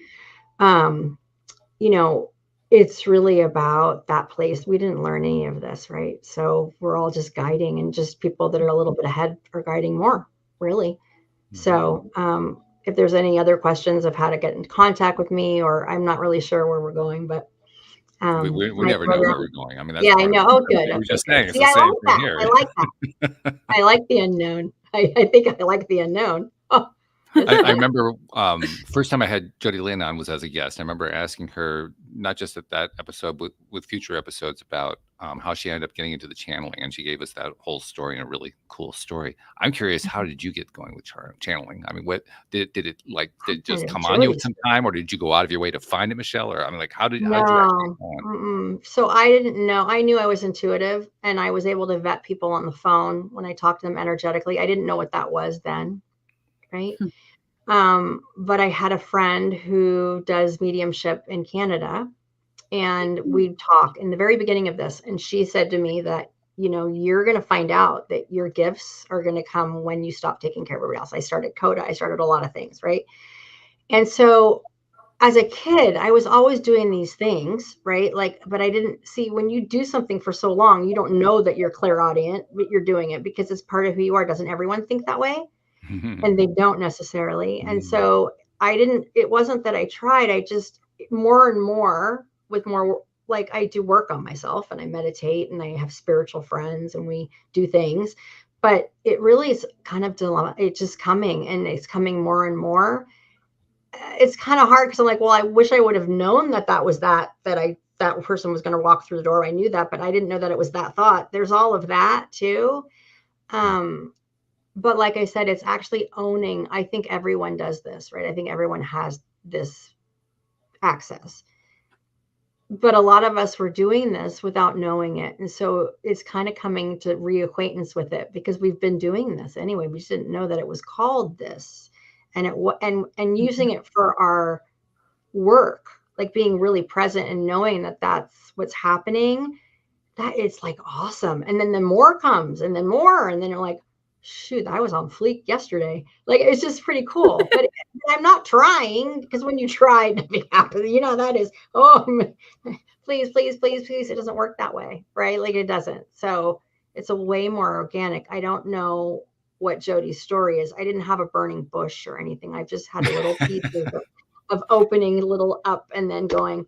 you know, it's really about that place. We didn't learn any of this, right? So we're all just guiding, and just people that are a little bit ahead are guiding more, really. So if there's any other questions of how to get in contact with me, or I'm not really sure where we're going, but we never know where we're going. I mean, that's yeah, I part know. of Oh, it. good. We're Okay, just good. saying it's See, the I same like thing that. here. I like that. I like the unknown. I think I like the unknown. Oh, I remember first time I had Jody Lynn on was as a guest. I remember asking her, not just at that episode, but with future episodes, about how she ended up getting into the channeling. And she gave us that whole story, and a really cool story. I'm curious, how did you get going with channeling? I mean, what did it just come on you at some time, or did you go out of your way to find it, Michelle? Or I mean, like, how did you actually go on? So I didn't know. I knew I was intuitive, and I was able to vet people on the phone when I talked to them energetically. I didn't know what that was then, right? But I had a friend who does mediumship in Canada, and we'd talk in the very beginning of this. And she said to me that, you know, you're going to find out that your gifts are going to come when you stop taking care of everybody else. I started Coda. I started a lot of things, right? And so as a kid, I was always doing these things, right? Like, but I didn't see, when you do something for so long, you don't know that you're clairaudient, but you're doing it because it's part of who you are. Doesn't everyone think that way? And they don't necessarily. And so it wasn't that I tried. I just more and more with more, like, I do work on myself, and I meditate, and I have spiritual friends, and we do things, but it really is kind of dilemma. It's just coming, and it's coming more and more. It's kind of hard because I'm like, well, I wish I would have known that that person was going to walk through the door. I knew that, but I didn't know that it was that thought. There's all of that too. But like I said, it's actually owning. I think everyone does this, right? I think everyone has this access. But a lot of us were doing this without knowing it. And so it's kind of coming to reacquaintance with it, because we've been doing this anyway. We just didn't know that it was called this. And using it for our work, like being really present and knowing that that's what's happening, that is like awesome. And then the more comes, and then more, and then you're like, shoot, I was on fleek yesterday. Like, it's just pretty cool. But I'm not trying, because when you try, nothing happens. You know, that is, oh, please, please, please, please. It doesn't work that way, right? Like, it doesn't. So it's a way more organic. I don't know what Jody's story is. I didn't have a burning bush or anything. I've just had little pieces of opening a little up and then going,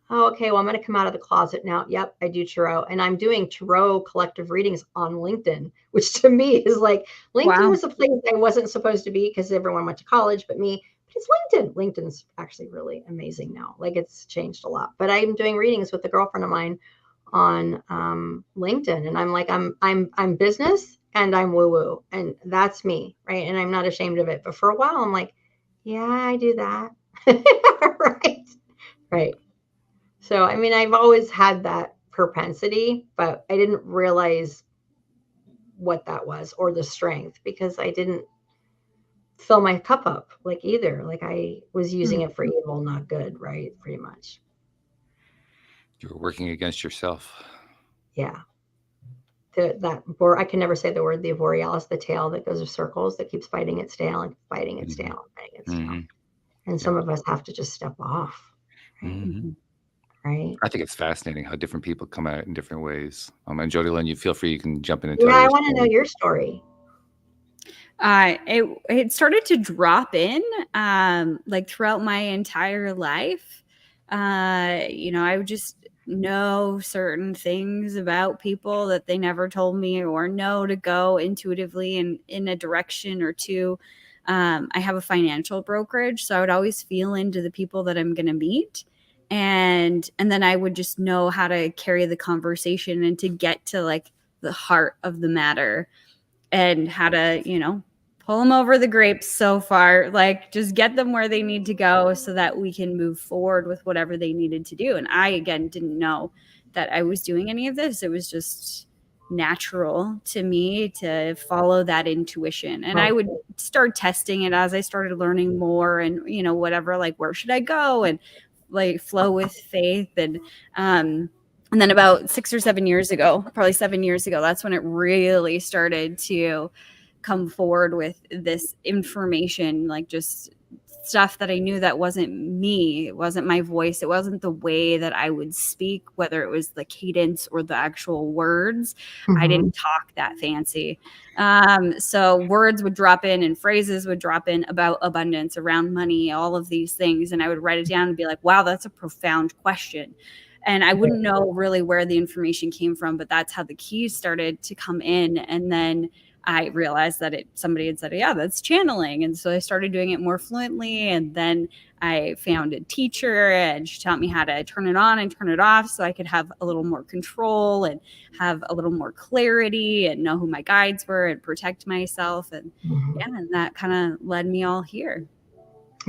oh, okay, well, I'm going to come out of the closet now. Yep, I do tarot. And I'm doing tarot collective readings on LinkedIn, which to me is like, LinkedIn was a place I wasn't supposed to be because everyone went to college but me. But it's LinkedIn. LinkedIn's actually really amazing now. Like, it's changed a lot. But I'm doing readings with a girlfriend of mine on LinkedIn. And I'm like, I'm business and I'm woo-woo. And that's me, right? And I'm not ashamed of it. But for a while, I'm like, yeah, I do that. Right. Right. So, I mean, I've always had that propensity, but I didn't realize what that was, or the strength, because I didn't fill my cup up like either. Like, I was using it for evil, not good, right? Pretty much. You were working against yourself. Yeah. I can never say the word, the borealis, the tail that goes in circles, that keeps fighting its tail and fighting its tail and fighting its tail. And some of us have to just step off. Right? Right. I think it's fascinating how different people come at it in different ways. And Jody Lynn, you feel free, you can jump in and tell I want to know your story. It started to drop in like throughout my entire life. You know, I would just know certain things about people that they never told me, or know to go intuitively in a direction or two. I have a financial brokerage, so I would always feel into the people that I'm going to meet. And then I would just know how to carry the conversation and to get to like the heart of the matter, and how to, you know, pull them over the grapes so far, like just get them where they need to go so that we can move forward with whatever they needed to do. And I, again, didn't know that I was doing any of this. It was just natural to me to follow that intuition. And I would start testing it as I started learning more, and, you know, whatever, like, where should I go? And like flow with faith. And then about 6 or 7 years ago, probably 7 years ago, that's when it really started to come forward with this information, like just stuff that I knew that wasn't me. It wasn't my voice. It wasn't the way that I would speak, whether it was the cadence or the actual words. I didn't talk that fancy. So words would drop in and phrases would drop in about abundance, around money, all of these things. And I would write it down and be like, wow, that's a profound question. And I wouldn't know really where the information came from, but that's how the keys started to come in. And then I realized that somebody had said, yeah, that's channeling. And so I started doing it more fluently. And then I found a teacher and she taught me how to turn it on and turn it off so I could have a little more control and have a little more clarity and know who my guides were and protect myself. And yeah, and that kind of led me all here.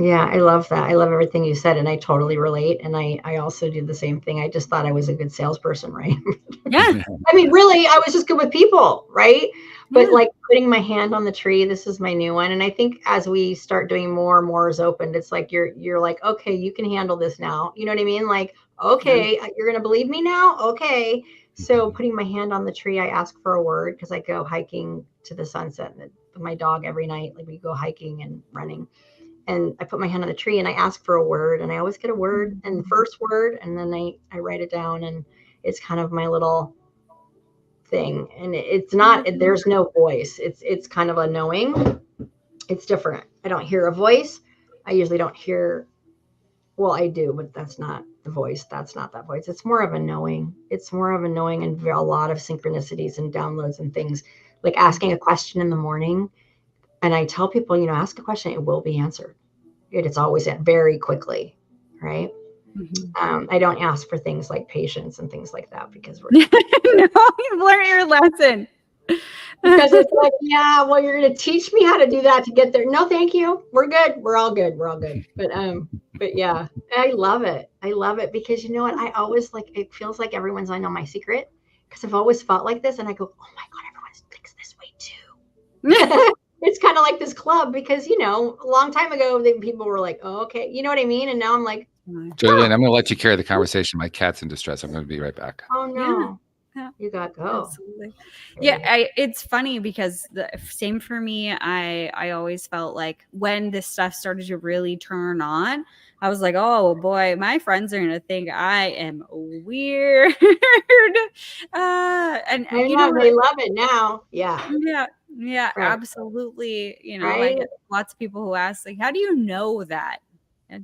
Yeah, I love that. I love everything you said, and I totally relate. And I also do the same thing. I just thought I was a good salesperson, right? Yeah. I mean, really, I was just good with people, right? But like putting my hand on the tree, this is my new one. And I think as we start doing more and more is opened, it's like you're like, okay, you can handle this now. You know what I mean? Like, okay, you're gonna believe me now? Okay. So putting my hand on the tree, I ask for a word because I go hiking to the sunset with my dog every night. Like we go hiking and running. And I put my hand on the tree and I ask for a word, and I always get a word and the first word, and then I write it down, and it's kind of my little thing. And it's not, there's no voice. It's kind of a knowing. It's different. I don't hear a voice. I usually don't hear, well, I do, but that's not the voice. That's not that voice. It's more of a knowing. It's more of a knowing, and a lot of synchronicities and downloads and things, like asking a question in the morning. And I tell people, ask a question, it will be answered. It's always very quickly, right? I don't ask for things like patience and things like that because we're no, you've learned your lesson. Because it's like, yeah, well, you're going to teach me how to do that to get there. No, thank you. We're good. We're all good. We're all good. But yeah, I love it. I love it because you know what? I always it feels like everyone's, I know my secret because I've always felt like this. And I go, oh my God, everyone thinks this way too. It's kind of like this club because, a long time ago, people were like, oh, okay. You know what I mean? And now I'm like, Jolene, I'm going to let you carry the conversation. My cat's in distress. I'm going to be right back. oh no. Yeah. You got to go. Absolutely. Yeah, it's funny because the same for me. I always felt like when this stuff started to really turn on, I was like, oh boy, my friends are gonna think I am weird. And they love it now. Yeah. Yeah, right. Absolutely. Right? I get lots of people who ask, like, how do you know that? I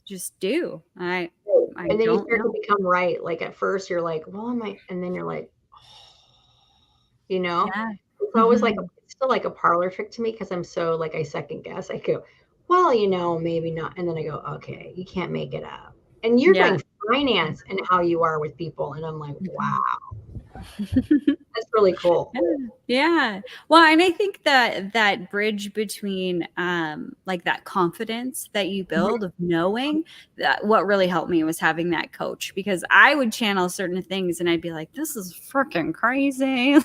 just do. I and then don't you start know. to become right. Like at first you're like, well, and then you're like, Yeah. It's always it's still like a parlor trick to me because I'm so I second guess. I go, well, maybe not. And then I go, okay, you can't make it up. And you're doing finance and how you are with people. And I'm like, wow. That's really cool. Yeah. Well, and I think that bridge between that confidence that you build of knowing that what really helped me was having that coach, because I would channel certain things and I'd be like, this is freaking crazy.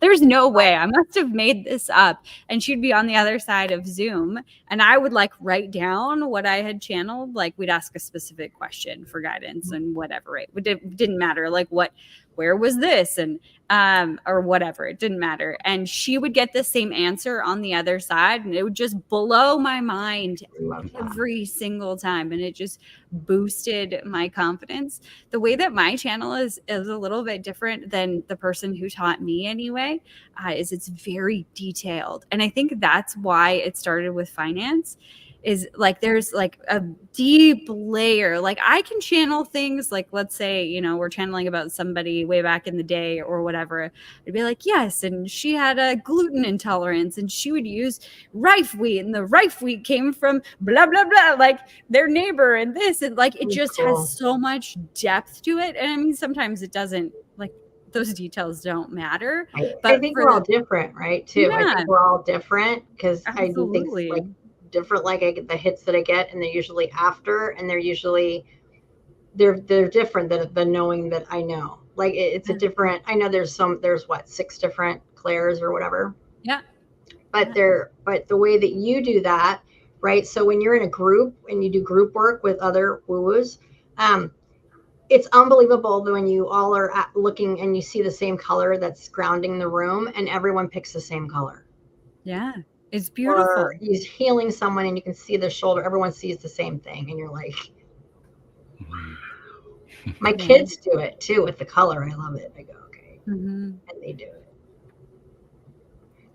There's no way. I must have made this up. And she'd be on the other side of Zoom and I would write down what I had channeled. We'd ask a specific question for guidance and whatever. It didn't matter. Where was this? And or whatever, it didn't matter. And she would get the same answer on the other side, and it would just blow my mind every single time. And it just boosted my confidence. The way that my channel is a little bit different than the person who taught me anyway, is it's very detailed. And I think that's why it started with finance. Is there's a deep layer. I can channel things let's say, we're channeling about somebody way back in the day or whatever. I'd be like, yes, and she had a gluten intolerance and she would use rife wheat, and the rife wheat came from blah blah blah, their neighbor, and this, and it just has so much depth to it. And I mean, sometimes it doesn't, those details don't matter. But I think we're all different, right? Too. Yeah. I think we're all different because I do things different. I get the hits that I get, and they're usually after, and they're usually they're different than the knowing that I know. It's a different. I know there's 6 different Claires or whatever. Yeah. But but the way that you do that, right? So when you're in a group and you do group work with other woo-woos, it's unbelievable when you all are looking and you see the same color that's grounding the room and everyone picks the same color. Yeah, it's beautiful. Or he's healing someone and you can see the shoulder. Everyone sees the same thing. And you're like, my kids do it too with the color. I love it. I go, okay. And they do it.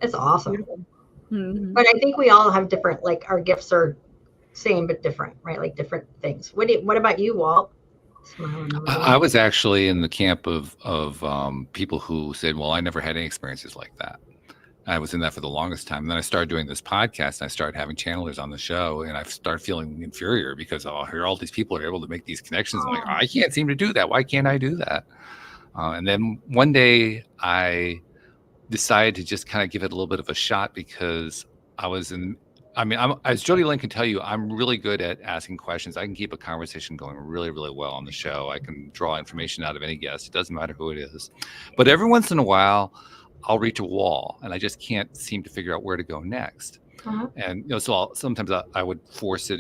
It's awesome. But I think we all have different, like our gifts are same but different, right? Like different things. What about you, Walt? I was actually in the camp of people who said, well, I never had any experiences like that. I was in that for the longest time. And then I started doing this podcast and I started having channelers on the show, and I started feeling inferior because here all these people are able to make these connections. I'm like, I can't seem to do that. Why can't I do that? And then one day I decided to just kind of give it a little bit of a shot because as Jody Lynn can tell you, I'm really good at asking questions. I can keep a conversation going really, really well on the show. I can draw information out of any guest. It doesn't matter who it is. But every once in a while, I'll reach a wall and I just can't seem to figure out where to go next. And, so sometimes I would force it,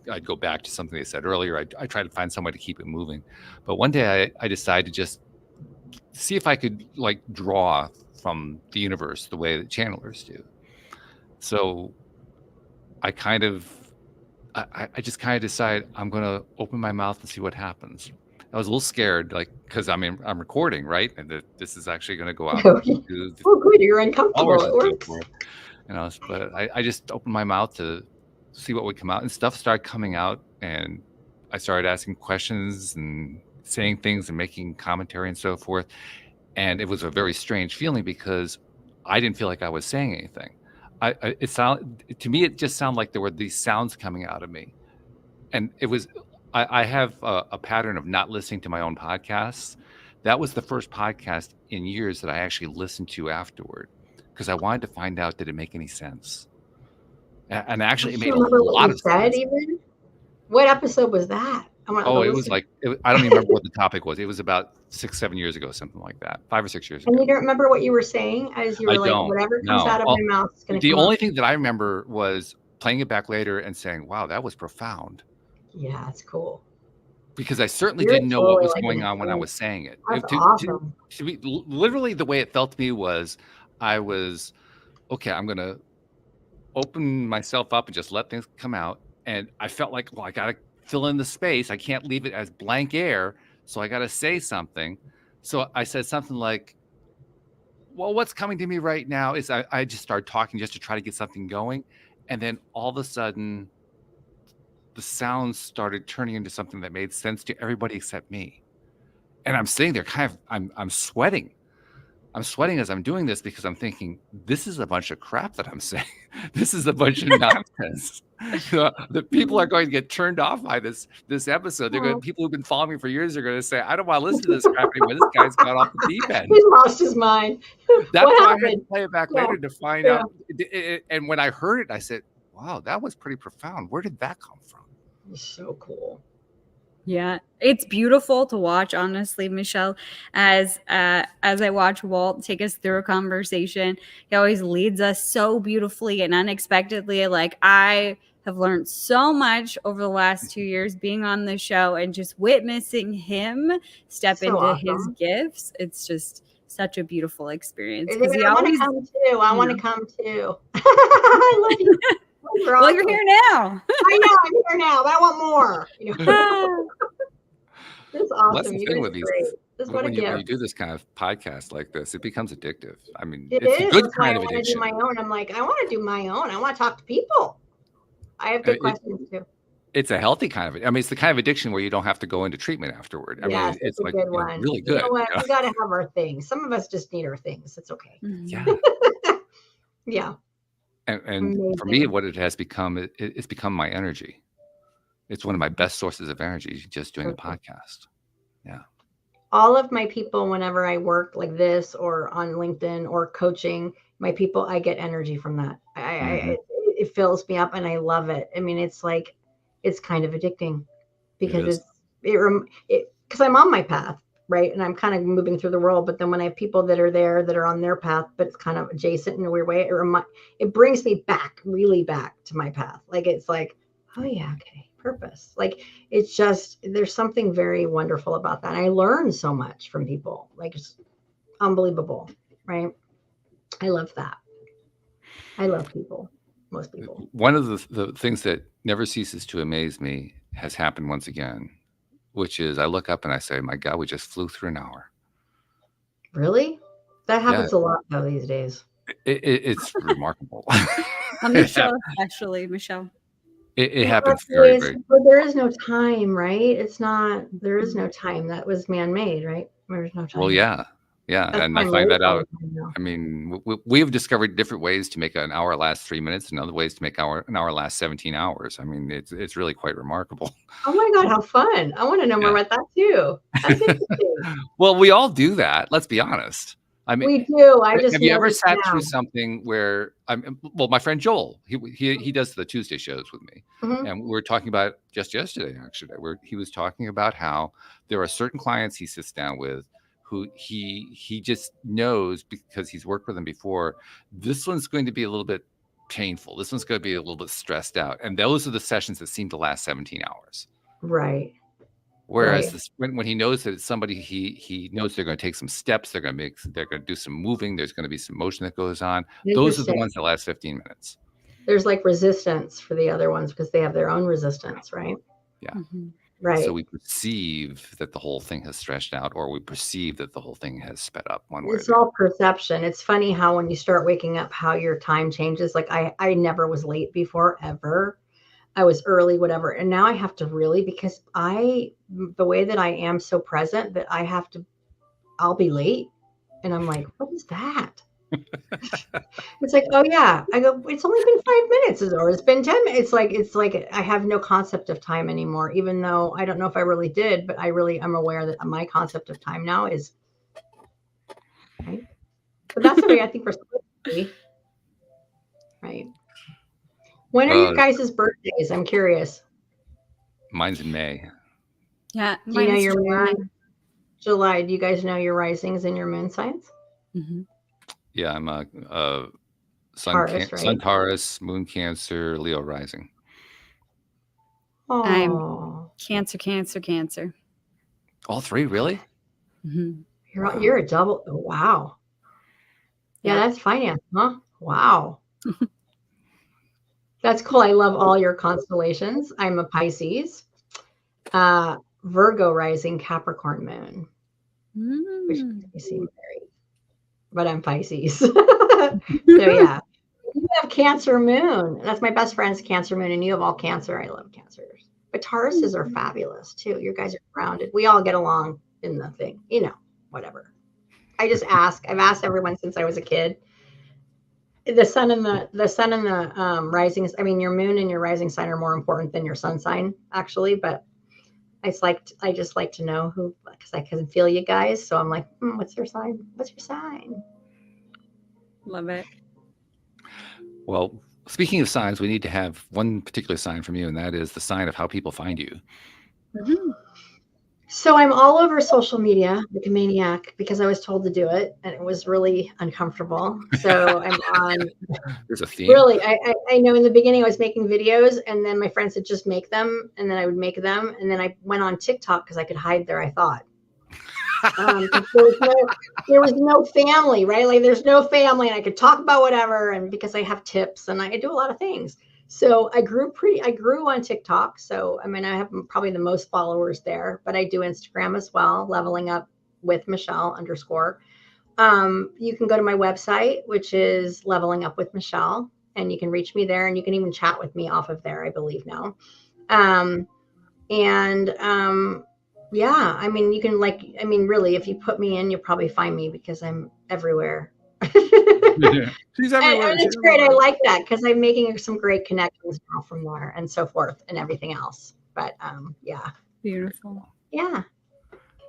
I'd go back to something they said earlier. I try to find some way to keep it moving. But one day I decided to just see if I could like draw from the universe the way that channelers do. So I just kind of decided I'm going to open my mouth and see what happens. I was a little scared, like, because I'm recording, right? And this is actually going to go out. Oh, good. You're uncomfortable. It works. But I just opened my mouth to see what would come out, and stuff started coming out. And I started asking questions and saying things and making commentary and so forth. And it was a very strange feeling because I didn't feel like I was saying anything. To me, it just sounded like there were these sounds coming out of me. And it was, I have a pattern of not listening to my own podcasts. That was the first podcast in years that I actually listened to afterward because I wanted to find out, did it make any sense? And actually it made a lot of sense. Even? What episode was that? It was like, I don't even remember what the topic was. It was about 6-7 years ago, something like that. 5 or 6 years ago. And you don't remember what you were saying as you were whatever comes out of my mouth is going to come The only thing that I remember was playing it back later and saying, wow, that was profound. Yeah, that's cool. Because I certainly didn't know what was going on when I was saying it. That's awesome. To be, literally the way it felt to me was I was, okay, I'm going to open myself up and just let things come out. And I felt like, well, I got to fill in the space. I can't leave it as blank air. So I got to say something. So I said something like, well, what's coming to me right now is I just started talking just to try to get something going. And then all of a sudden, the sounds started turning into something that made sense to everybody except me. And I'm sitting there I'm sweating. I'm sweating as I'm doing this because I'm thinking, this is a bunch of crap that I'm saying. This is a bunch of nonsense. The people are going to get turned off by this episode. People who've been following me for years are going to say, I don't want to listen to this crap anymore. This guy's got off the deep end. He's lost his mind. That's why I had to play it back later to find out. And when I heard it, I said, wow, that was pretty profound. Where did that come from? It's so cool. Yeah, it's beautiful to watch, honestly, Michelle. As I watch Walt take us through a conversation, he always leads us so beautifully and unexpectedly. Like, I have learned so much over the last 2 years being on the show and just witnessing him step into his gifts. It's just such a beautiful experience. I want to come too. I want to come too. I love you. Well, you're here now. I know, I'm here now, but I want more. That's awesome. That's the thing with these. When you do this kind of podcast like this, it becomes addictive. I mean, it's a good kind of addiction. I want to do my own. I'm like, I want to do my own. I want to talk to people. I have good questions too. It's a healthy kind of. I mean, it's the kind of addiction where you don't have to go into treatment afterward. I mean, it's like good one. Really good. You know what? We got to have our things. Some of us just need our things. It's okay. Yeah. Yeah. And for me, what it has become, it's become my energy. It's one of my best sources of energy, just doing a podcast. Yeah. All of my people, whenever I work like this or on LinkedIn or coaching, my people, I get energy from that. It fills me up and I love it. I mean, it's like, it's kind of addicting because because I'm on my path. Right. And I'm kind of moving through the world. But then when I have people that are there that are on their path, but it's kind of adjacent in a weird way, it brings me back, really back to my path. Like, it's like, oh yeah, okay, purpose. Like, it's just, there's something very wonderful about that. I learn so much from people, like, it's unbelievable, right? I love that. I love people, most people. One of the things that never ceases to amaze me has happened once again, which is I look up and I say, my God, we just flew through an hour. Really? That Yeah, happens a lot though these days. it's remarkable. On the show, especially, Michelle. It happens very, very. But there is no time, right? It's not, there is no time. That was man-made, right? There's no time. Well, yeah. That's And I time find late that all out. the time now. I mean, we have discovered different ways to make an hour last 3 minutes and other ways to make an hour last 17 hours. I mean, it's really quite remarkable. Oh my God, how fun. I want to know more about that too. That's interesting. Well, we all do that. Let's be honest. I mean, we do. I just have you ever noticed sat now. through something where well, my friend Joel, he does the Tuesday shows with me, and we were talking about just yesterday, actually, where he was talking about how there are certain clients he sits down with who he just knows because he's worked with them before. This one's going to be a little bit painful. This one's going to be a little bit stressed out, and those are the sessions that seem to last 17 hours. Right. Whereas when he knows that it's somebody he knows they're going to take some steps, they're going to do some moving, there's going to be some motion that goes on. Those are the ones that last 15 minutes. There's like resistance for the other ones because they have their own resistance, right? Yeah. Right. So we perceive that the whole thing has stretched out, or we perceive that the whole thing has sped up one way. It's all perception. It's funny how when you start waking up, how your time changes. Like I never was late before, ever. I was early, whatever. And now I have to really, because the way that I am so present that I'll be late. And I'm like, what is that? It's like, oh yeah. I go, it's only been 5 minutes or it's been 10 minutes. It's like I have no concept of time anymore, even though I don't know if I really did, but I'm aware that my concept of time now is right. But that's the way I think we're supposed to be. Right. When are your guys' birthdays? I'm curious. Mine's in May. Yeah. Do you know your moon? July. Do you guys know your risings and your moon signs? Mm-hmm. Yeah, I'm a sun Taurus, right? Sun Taurus, Moon Cancer, Leo rising. Oh, I'm Cancer. All three, really? Mm-hmm. You're a double. Oh, wow. Yeah, that's finance, huh? Wow. That's cool. I love all your constellations. I'm a Pisces, Virgo rising, Capricorn moon, which you seem very, but I'm Pisces. So yeah, you have Cancer moon. That's my best friend's Cancer moon, and you have all Cancer. I love Cancers, but Tauruses are fabulous too. You guys are grounded. We all get along in the thing, whatever. I just ask. I've asked everyone since I was a kid. The sun and the rising. I mean, your moon and your rising sign are more important than your sun sign, actually. But I just like to know who, because I can feel you guys. So I'm like, what's your sign? What's your sign? Love it. Well, speaking of signs, we need to have one particular sign from you, and that is the sign of how people find you. Mm-hmm. So I'm all over social media like a maniac because I was told to do it, and it was really uncomfortable. So I'm on. There's a theme. Really, I know in the beginning I was making videos, and then my friend said just make them, and then I would make them, and then I went on TikTok because I could hide there. I thought there was no family, right? Like there's no family, and I could talk about whatever, and because I have tips and I do a lot of things. So I grew on TikTok. So, I mean, I have probably the most followers there, but I do Instagram as well, leveling up with Michelle _ You can go to my website, which is Leveling Up with Michelle, and you can reach me there, and you can even chat with me off of there, I believe now. Yeah, I mean, you can really, if you put me in, you'll probably find me because I'm everywhere. She's everywhere. And it's great. I like that because I'm making some great connections now from there and so forth and everything else. But yeah. Beautiful. Yeah.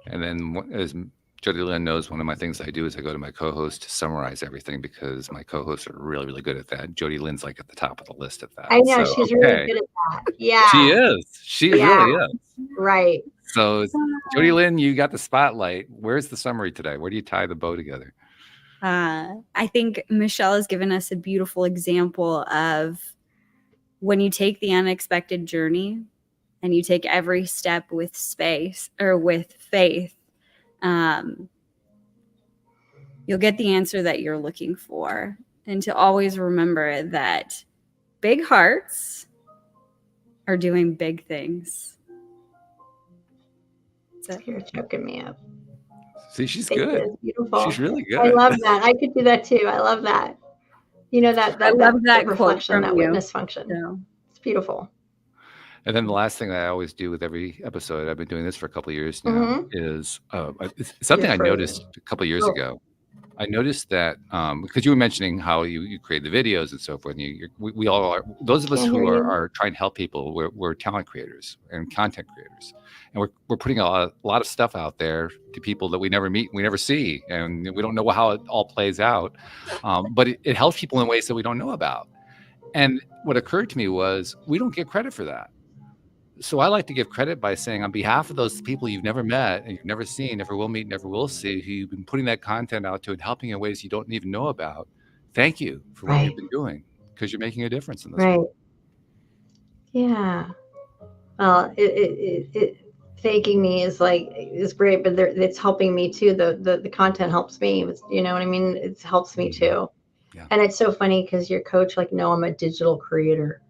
And then as Jody Lynn knows, one of my things I do is I go to my co-host to summarize everything because my co-hosts are really, really good at that. Jody Lynn's like at the top of the list at that. I know. So, she's really good at that. Yeah. She is. She really is. Right. So Jody Lynn, you got the spotlight. Where's the summary today? Where do you tie the bow together? I think Michelle has given us a beautiful example of when you take the unexpected journey, and you take every step with space or with faith, you'll get the answer that you're looking for. And to always remember that big hearts are doing big things. You're choking me up. See, she's Thank good. you. Beautiful. She's really good. I love that. I could do that too. I love that. You know, that I love that reflection, that you. witness function. Yeah. It's beautiful. And then the last thing that I always do with every episode, I've been doing this for a couple of years now, is it's something I noticed a couple of years ago. I noticed that because you were mentioning how you create the videos and so forth. And we all are, those of us who are trying to help people, we're talent creators and content creators. And we're putting a lot of stuff out there to people that we never meet, we never see, and we don't know how it all plays out. But it helps people in ways that we don't know about. And what occurred to me was we don't get credit for that. So I like to give credit by saying, on behalf of those people you've never met and you've never seen, never will meet, never will see, who you've been putting that content out to and helping in ways you don't even know about, thank you for what you've been doing, because you're making a difference in this world. Yeah. Well, it thanking me is great, but it's helping me too. The content helps me. You know what I mean? It helps me too. Yeah. And it's so funny because your coach, no, I'm a digital creator.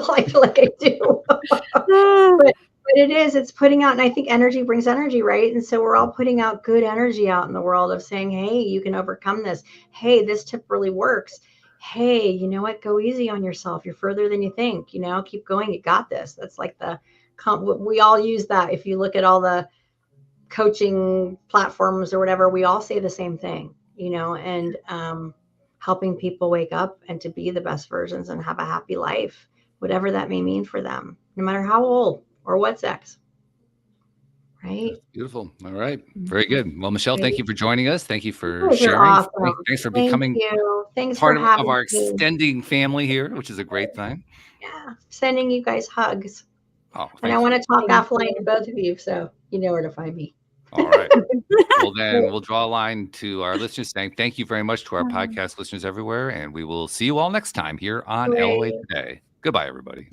like I do. but it's putting out, and I think energy brings energy, right? And so we're all putting out good energy out in the world of saying, hey, you can overcome this. Hey, this tip really works. Hey, you know what? Go easy on yourself. You're further than you think. You know, keep going. You got this. That's like we all use that. If you look at all the coaching platforms or whatever, we all say the same thing, you know, and helping people wake up and to be the best versions and have a happy life, whatever that may mean for them, no matter how old or what sex. Right? That's beautiful. All right. Very good. Well, Michelle, thank you for joining us. Thank you for sharing. Awesome. Thanks for becoming part of our extending family here, which is a great thing. Yeah. Sending you guys hugs. Oh, and I want to talk offline to both of you, so you know where to find me. All right. Well, then we'll draw a line to our listeners saying thank you very much to our podcast listeners everywhere, and we will see you all next time here on LOA Today. Goodbye, everybody.